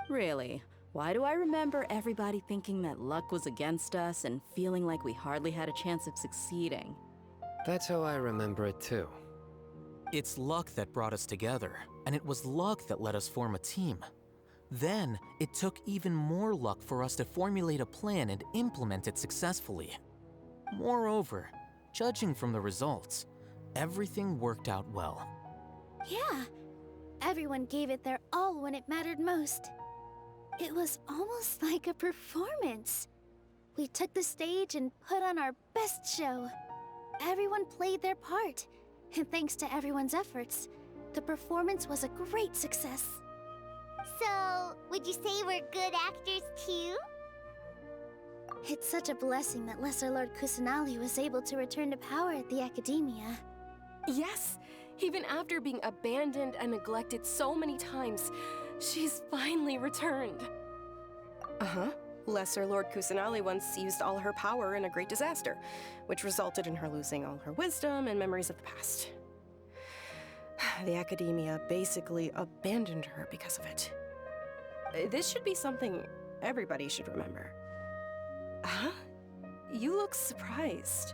Really? Why do I remember everybody thinking that luck was against us and feeling like we hardly had a chance of succeeding? That's how I remember it too. It's luck that brought us together, and it was luck that let us form a team. Then, it took even more luck for us to formulate a plan and implement it successfully. Moreover, judging from the results, everything worked out well. Yeah, everyone gave it their all when it mattered most. It was almost like a performance. We took the stage and put on our best show. Everyone played their part, and thanks to everyone's efforts, the performance was a great success. So, would you say we're good actors too? It's such a blessing that Lesser Lord Kusanali was able to return to power at the Academia. Yes, even after being abandoned and neglected so many times, she's finally returned. Uh-huh. Lesser Lord Kusanali once used all her power in a great disaster, which resulted in her losing all her wisdom and memories of the past. The Academia basically abandoned her because of it. This should be something everybody should remember. Huh? You look surprised.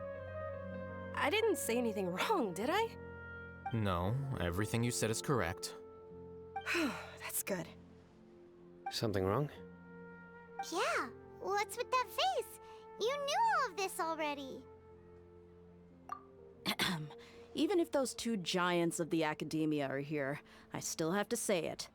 I didn't say anything wrong, did I? No, everything you said is correct. That's good. Something wrong? Yeah, what's with that face? You knew all of this already. Even if those two giants of the Academia are here, I still have to say it.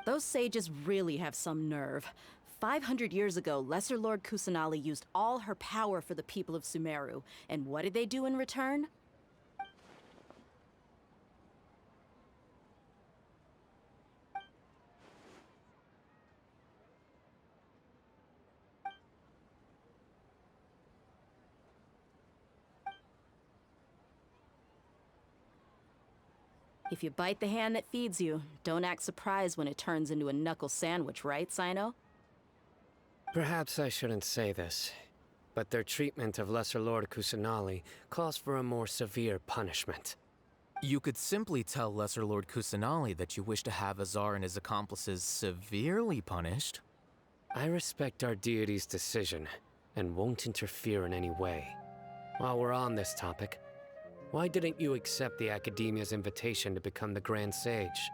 Those sages really have some nerve. 500 years ago, Lesser Lord Kusanali used all her power for the people of Sumeru, and what did they do in return? If you bite the hand that feeds you, don't act surprised when it turns into a knuckle sandwich, right, Sino? Perhaps I shouldn't say this, but their treatment of Lesser Lord Kusanali calls for a more severe punishment. You could simply tell Lesser Lord Kusanali that you wish to have Azar and his accomplices severely punished. I respect our deity's decision, and won't interfere in any way. While we're on this topic, why didn't you accept the Academia's invitation to become the Grand Sage?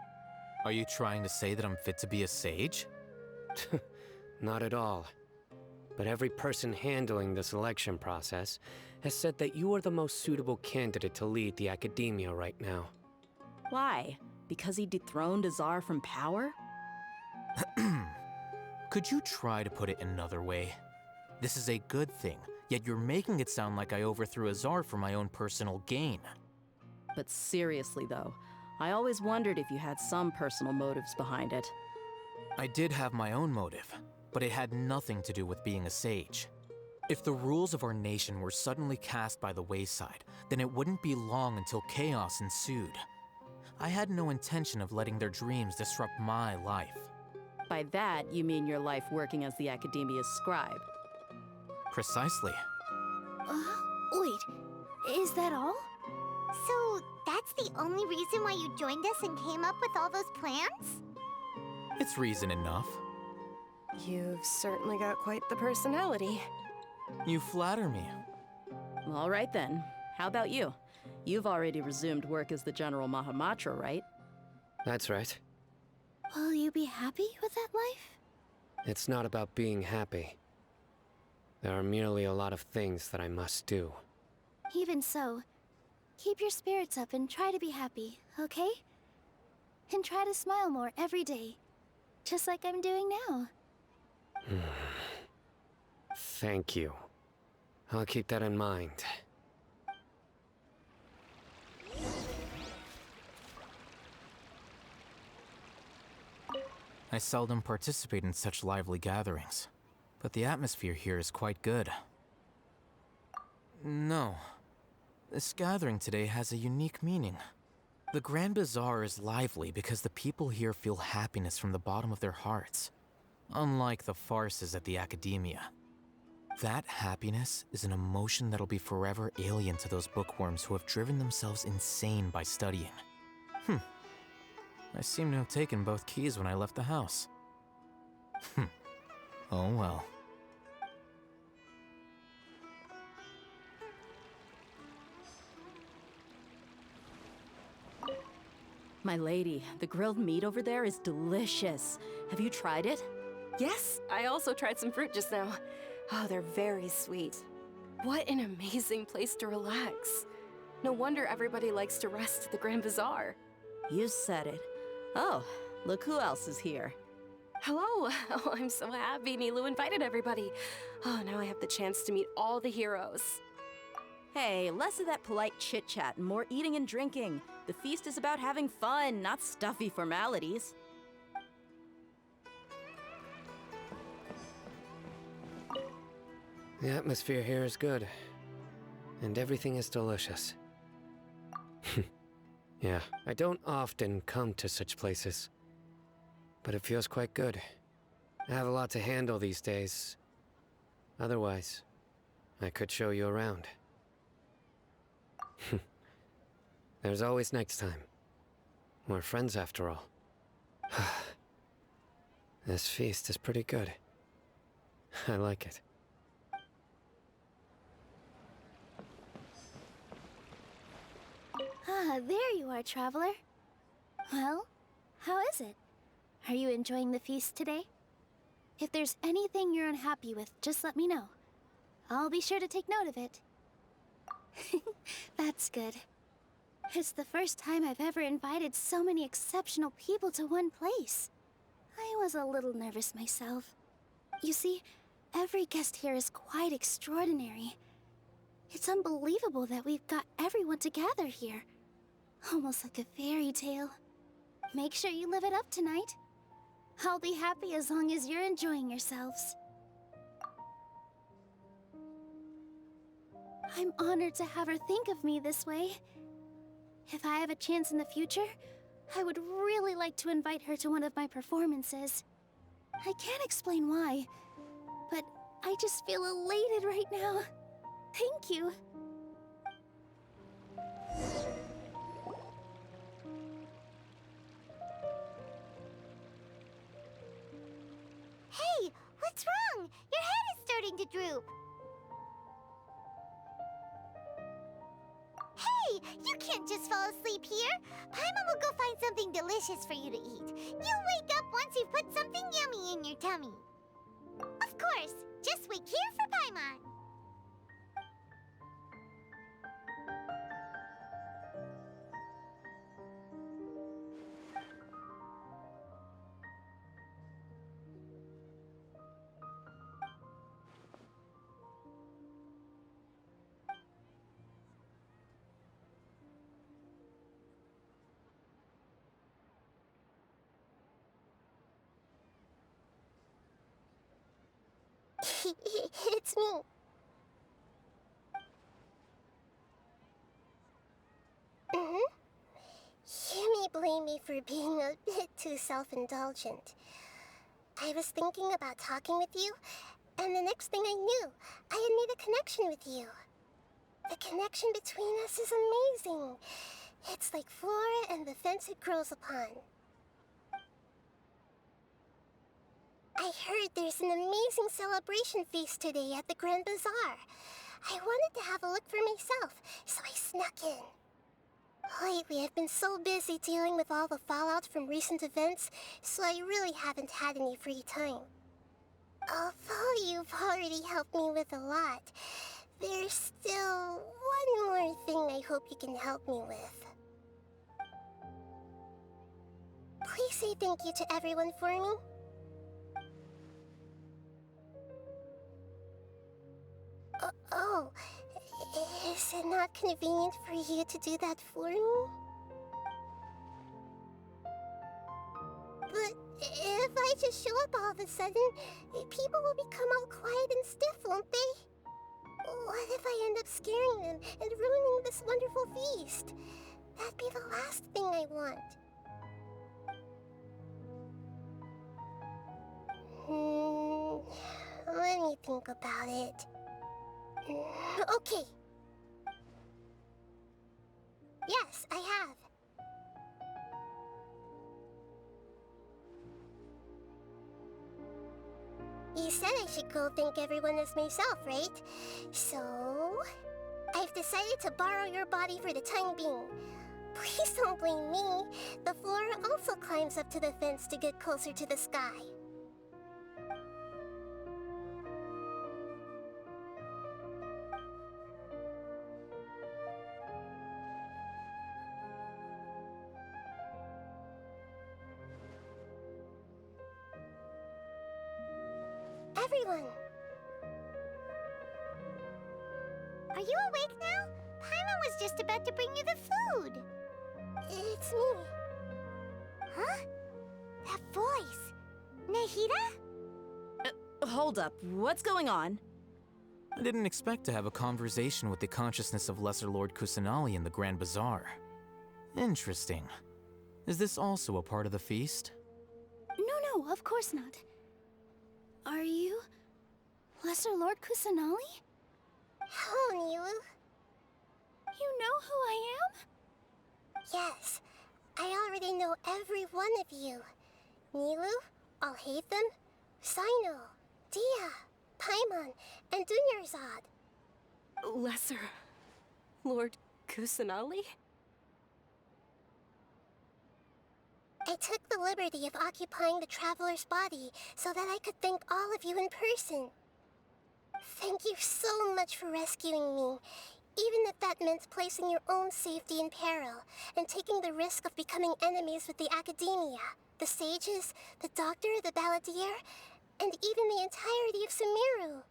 Are you trying to say that I'm fit to be a sage? Not at all. But every person handling the selection process has said that you are the most suitable candidate to lead the Academia right now. Why? Because he dethroned Azar from power? Could you try to put it another way? This is a good thing, yet you're making it sound like I overthrew Azar for my own personal gain. But seriously though, I always wondered if you had some personal motives behind it. I did have my own motive, but it had nothing to do with being a sage. If the rules of our nation were suddenly cast by the wayside, then it wouldn't be long until chaos ensued. I had no intention of letting their dreams disrupt my life. By that, you mean your life working as the Academia's scribe. Precisely. Wait, is that all? So, that's the only reason why you joined us and came up with all those plans? It's reason enough. You've certainly got quite the personality. You flatter me. All right then. How about you? You've already resumed work as the General Mahamatra, right? That's right. Will you be happy with that life? It's not about being happy. There are merely a lot of things that I must do. Even so, keep your spirits up and try to be happy, okay? And try to smile more every day, just like I'm doing now. Thank you. I'll keep that in mind. I seldom participate in such lively gatherings, but the atmosphere here is quite good. No. This gathering today has a unique meaning. The Grand Bazaar is lively because the people here feel happiness from the bottom of their hearts, unlike the farces at the Academia. That happiness is an emotion that'll be forever alien to those bookworms who have driven themselves insane by studying. I seem to have taken both keys when I left the house. Oh well. My lady, the grilled meat over there is delicious. Have you tried it? Yes, I also tried some fruit just now. Oh, they're very sweet. What an amazing place to relax. No wonder everybody likes to rest at the Grand Bazaar. You said it. Oh, look who else is here. Hello! Oh, I'm so happy Nilou invited everybody. Oh, now I have the chance to meet all the heroes. Hey, less of that polite chit-chat and more eating and drinking. The feast is about having fun, not stuffy formalities. The atmosphere here is good, and everything is delicious. Yeah, I don't often come to such places, but it feels quite good. I have a lot to handle these days. Otherwise, I could show you around. There's always next time. We're friends after all. This feast is pretty good. I like it. Ah, there you are, traveler. Well, how is it? Are you enjoying the feast today? If there's anything you're unhappy with, just let me know. I'll be sure to take note of it. That's good. It's the first time I've ever invited so many exceptional people to one place. I was a little nervous myself. You see, every guest here is quite extraordinary. It's unbelievable that we've got everyone together here. Almost like a fairy tale. Make sure you live it up tonight. I'll be happy as long as you're enjoying yourselves. I'm honored to have her think of me this way. If I have a chance in the future, I would really like to invite her to one of my performances. I can't explain why, but I just feel elated right now. Thank you. Hey, what's wrong? Your head is starting to droop. Hey, you can't just fall asleep here. Paimon will go find something delicious for you to eat. You'll wake up once you've put something yummy in your tummy. Of course, just wait here for Paimon. It's me. You may blame me for being a bit too self-indulgent. I was thinking about talking with you, and the next thing I knew, I had made a connection with you. The connection between us is amazing. It's like flora and the fence it grows upon. I heard there's an amazing celebration feast today at the Grand Bazaar. I wanted to have a look for myself, so I snuck in. Lately, I've been so busy dealing with all the fallout from recent events, so I really haven't had any free time. Although you've already helped me with a lot, there's still one more thing I hope you can help me with. Please say thank you to everyone for me. Oh, is it not convenient for you to do that for me? But if I just show up all of a sudden, people will become all quiet and stiff, won't they? What if I end up scaring them and ruining this wonderful feast? That'd be the last thing I want. Let me think about it. Okay. Yes, I have. You said I should go thank everyone as myself, right? So, I've decided to borrow your body for the time being. Please don't blame me. The flora also climbs up to the fence to get closer to the sky. Everyone! Are you awake now? Paimon was just about to bring you the food. It's me. Huh? That voice. Nahida? Hold up. What's going on? I didn't expect to have a conversation with the consciousness of Lesser Lord Kusanali in the Grand Bazaar. Interesting. Is this also a part of the feast? No, of course not. Are you Lesser Lord Kusanali? Hello, Nilu. You know who I am? Yes, I already know every one of you. Nilu, Alhaitham, Sino, Dia, Paimon, and Dunyarzad. Lesser Lord Kusanali? I took the liberty of occupying the Traveler's body so that I could thank all of you in person. Thank you so much for rescuing me, even if that meant placing your own safety in peril and taking the risk of becoming enemies with the Academia, the sages, the doctor, the balladeer, and even the entirety of Sumeru.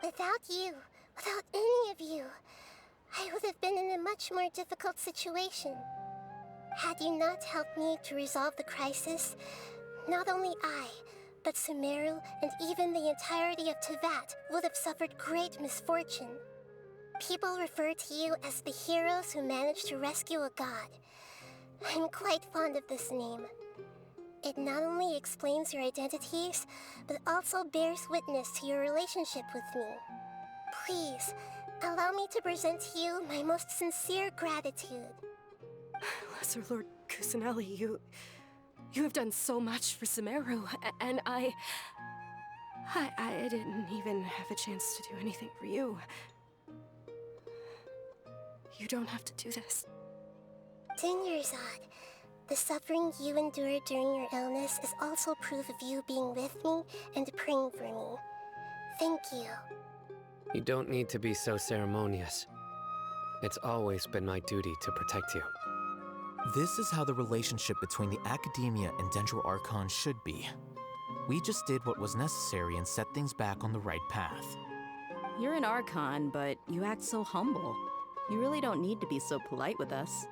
Without you, without any of you, I would have been in a much more difficult situation. Had you not helped me to resolve the crisis, not only I, but Sumeru and even the entirety of Tevat would have suffered great misfortune. People refer to you as the heroes who managed to rescue a god. I'm quite fond of this name. It not only explains your identities, but also bears witness to your relationship with me. Please, allow me to present to you my most sincere gratitude. Lesser Lord Kusanelli, you have done so much for Sumeru, and I didn't even have a chance to do anything for you. You don't have to do this. Dinyerzad, the suffering you endured during your illness is also proof of you being with me and praying for me. Thank you. You don't need to be so ceremonious. It's always been my duty to protect you. This is how the relationship between the Academia and Dendro Archon should be. We just did what was necessary and set things back on the right path. You're an Archon, but you act so humble. You really don't need to be so polite with us.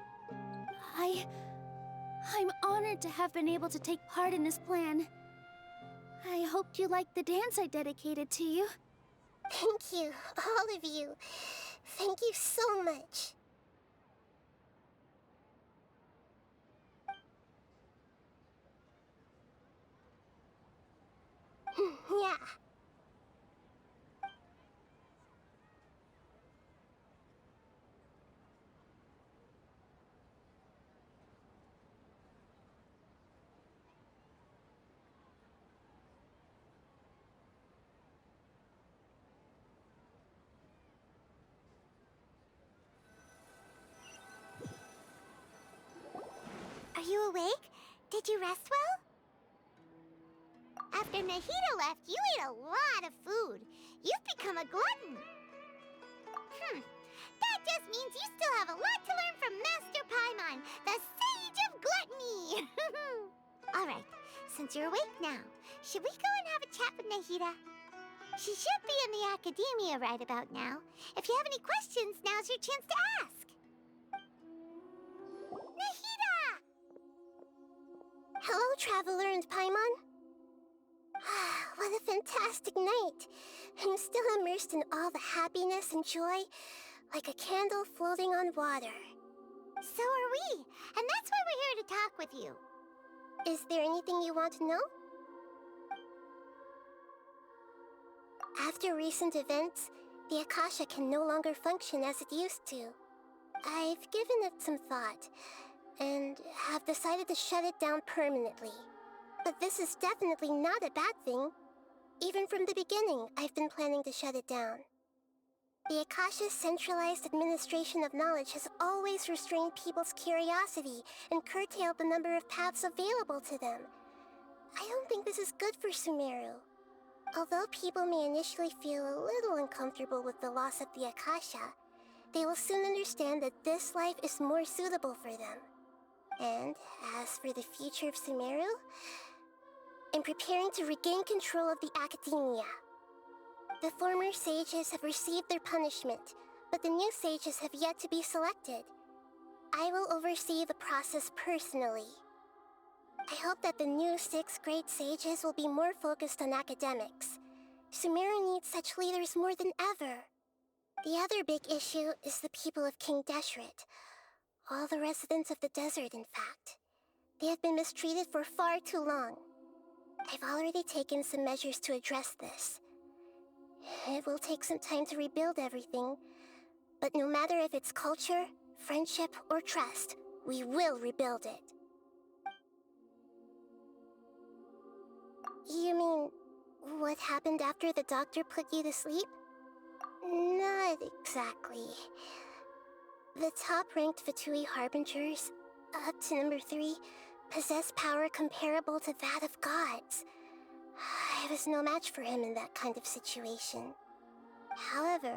I'm honored to have been able to take part in this plan. I hoped you liked the dance I dedicated to you. Thank you, all of you. Thank you so much. Yeah. Are you awake? Did you rest well? After Nahida left, you ate a lot of food. You've become a glutton. That just means you still have a lot to learn from Master Paimon, the Sage of Gluttony. Alright, since you're awake now, should we go and have a chat with Nahida? She should be in the Academia right about now. If you have any questions, now's your chance to ask. Nahida! Hello, Traveler and Paimon. What a fantastic night. I'm still immersed in all the happiness and joy, like a candle floating on water. So are we, and that's why we're here to talk with you. Is there anything you want to know? After recent events, the Akasha can no longer function as it used to. I've given it some thought, and have decided to shut it down permanently. But this is definitely not a bad thing. Even from the beginning, I've been planning to shut it down. The Akasha's centralized administration of knowledge has always restrained people's curiosity and curtailed the number of paths available to them. I don't think this is good for Sumeru. Although people may initially feel a little uncomfortable with the loss of the Akasha, they will soon understand that this life is more suitable for them. And as for the future of Sumeru, I'm preparing to regain control of the Academia. The former sages have received their punishment, but the new sages have yet to be selected. I will oversee the process personally. I hope that the new 6 great sages will be more focused on academics. Sumeru needs such leaders more than ever. The other big issue is the people of King Deshret. All the residents of the desert, in fact. They have been mistreated for far too long. I've already taken some measures to address this. It will take some time to rebuild everything, but no matter if it's culture, friendship, or trust, we will rebuild it. You mean, what happened after the doctor put you to sleep? Not exactly. The top-ranked Fatui Harbingers, up to number 3, possess power comparable to that of gods. I was no match for him in that kind of situation. However,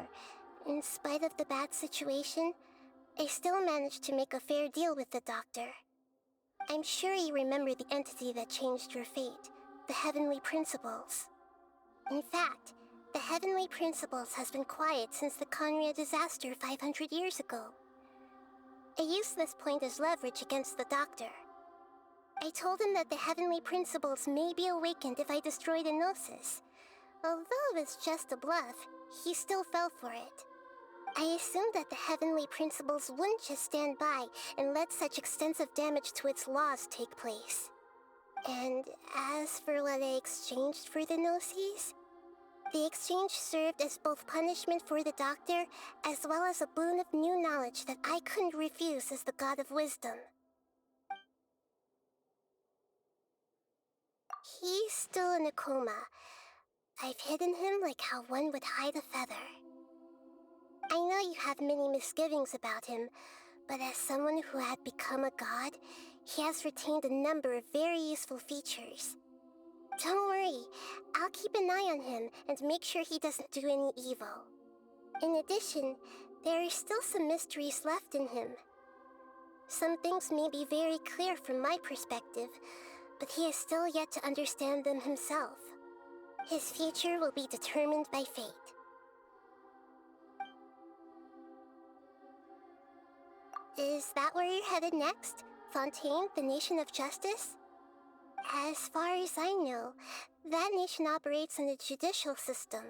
in spite of the bad situation, I still managed to make a fair deal with the doctor. I'm sure you remember the entity that changed your fate, the Heavenly Principles. In fact, the Heavenly Principles has been quiet since the Conria disaster 500 years ago. I used this point as leverage against the doctor. I told him that the Heavenly Principles may be awakened if I destroyed Enosis. Although it's just a bluff, he still fell for it. I assumed that the heavenly principles wouldn't just stand by and let such extensive damage to its laws take place. And as for what I exchanged for the Gnosis, the exchange served as both punishment for the doctor, as well as a boon of new knowledge that I couldn't refuse as the god of wisdom. He's still in a coma. I've hidden him like how one would hide a feather. I know you have many misgivings about him, but as someone who had become a god, he has retained a number of very useful features. Don't worry, I'll keep an eye on him and make sure he doesn't do any evil. In addition, there are still some mysteries left in him. Some things may be very clear from my perspective, but he is still yet to understand them himself. His future will be determined by fate. Is that where you're headed next? Fontaine, the Nation of Justice? As far as I know, that nation operates in a judicial system.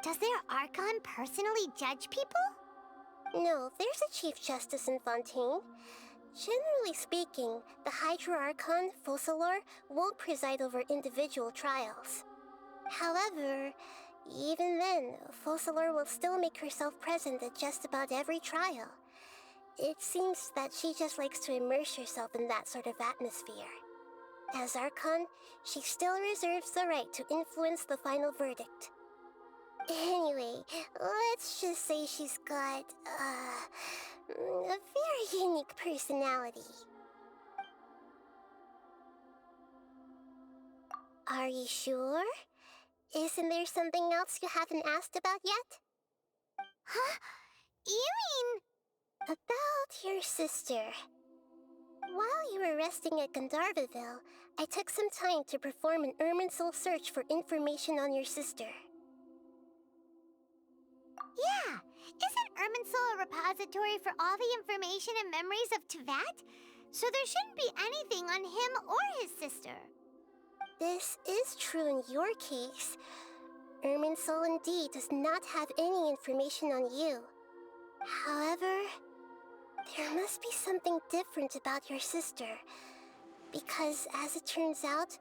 Does their Archon personally judge people? No, there's a Chief Justice in Fontaine. Generally speaking, the Hydra Archon, Focalor, won't preside over individual trials. However, even then, Focalor will still make herself present at just about every trial. It seems that she just likes to immerse herself in that sort of atmosphere. As Archon, she still reserves the right to influence the final verdict. Anyway, let's just say she's got, a very unique personality. Are you sure? Isn't there something else you haven't asked about yet? Huh? You mean... About your sister. While you were resting at Gandharvaville, I took some time to perform an Irminsul search for information on your sister. Yeah! Isn't Irminsul a repository for all the information and memories of Teyvat? So there shouldn't be anything on him or his sister. This is true in your case. Irminsul indeed does not have any information on you. However, there must be something different about your sister. Because, as it turns out,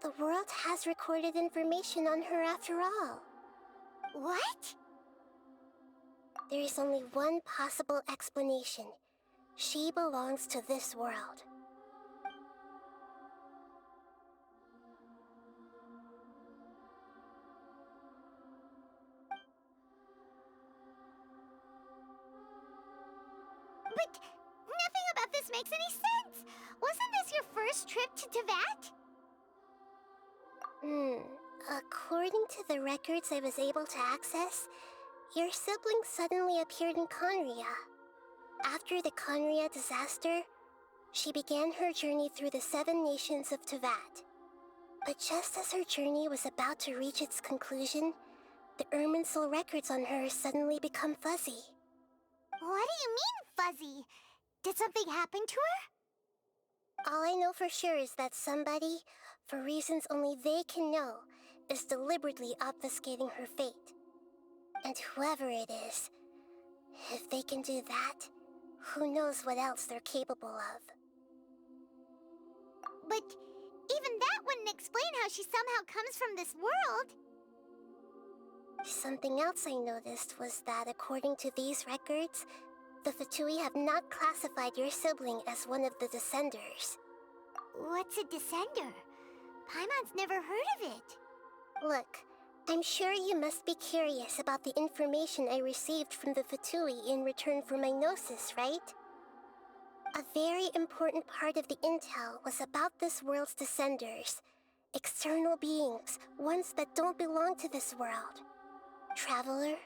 the world has recorded information on her after all. What? There is only one possible explanation. She belongs to this world. But nothing about this makes any sense! Wasn't this your first trip to Teyvat? According to the records I was able to access, your sibling suddenly appeared in Conria. After the Conria disaster, she began her journey through the 7 nations of Teyvat. But just as her journey was about to reach its conclusion, the Irminsul records on her suddenly become fuzzy. What do you mean, fuzzy? Did something happen to her? All I know for sure is that somebody, for reasons only they can know, is deliberately obfuscating her fate. And whoever it is, if they can do that, who knows what else they're capable of. But even that wouldn't explain how she somehow comes from this world. Something else I noticed was that according to these records, the Fatui have not classified your sibling as one of the Descenders. What's a Descender? Paimon's never heard of it. Look, I'm sure you must be curious about the information I received from the Fatui in return for my Gnosis, right? A very important part of the intel was about this world's Descenders. External beings, ones that don't belong to this world. Traveler,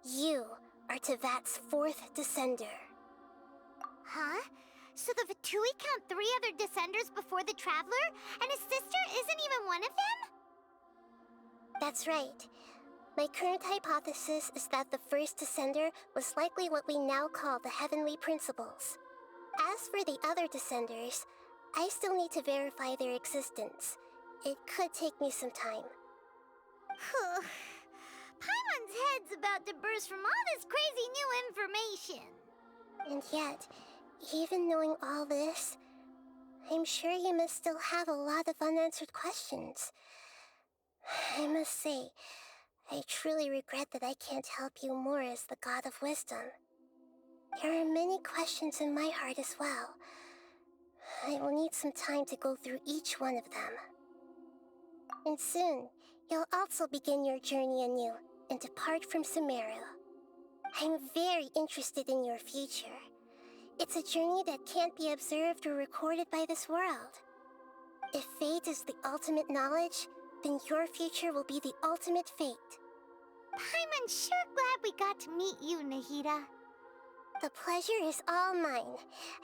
you are Teyvat's 4th Descender. Huh? So the Fatui count 3 other Descenders before the Traveler, and his sister isn't even one of them? That's right. My current hypothesis is that the first Descender was likely what we now call the Heavenly Principles. As for the other Descenders, I still need to verify their existence. It could take me some time. Paimon's head's about to burst from all this crazy new information. And yet, even knowing all this, I'm sure you must still have a lot of unanswered questions. I must say, I truly regret that I can't help you more as the God of Wisdom. There are many questions in my heart as well. I will need some time to go through each one of them. And soon, you'll also begin your journey anew and depart from Sumeru. I'm very interested in your future. It's a journey that can't be observed or recorded by this world. If fate is the ultimate knowledge, then your future will be the ultimate fate. Paimon's sure glad we got to meet you, Nahida. The pleasure is all mine.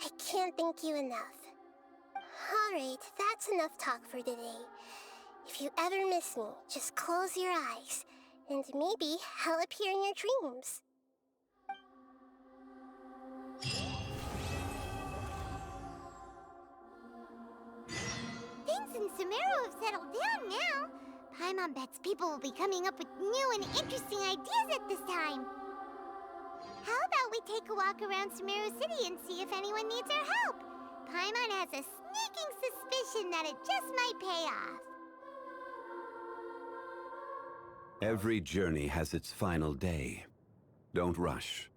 I can't thank you enough. Alright, that's enough talk for today. If you ever miss me, just close your eyes, and maybe I'll appear in your dreams. Things in Sumeru have settled down now. Paimon bets people will be coming up with new and interesting ideas at this time. How about we take a walk around Sumeru City and see if anyone needs our help? Paimon has a sneaking suspicion that it just might pay off. Every journey has its final day. Don't rush.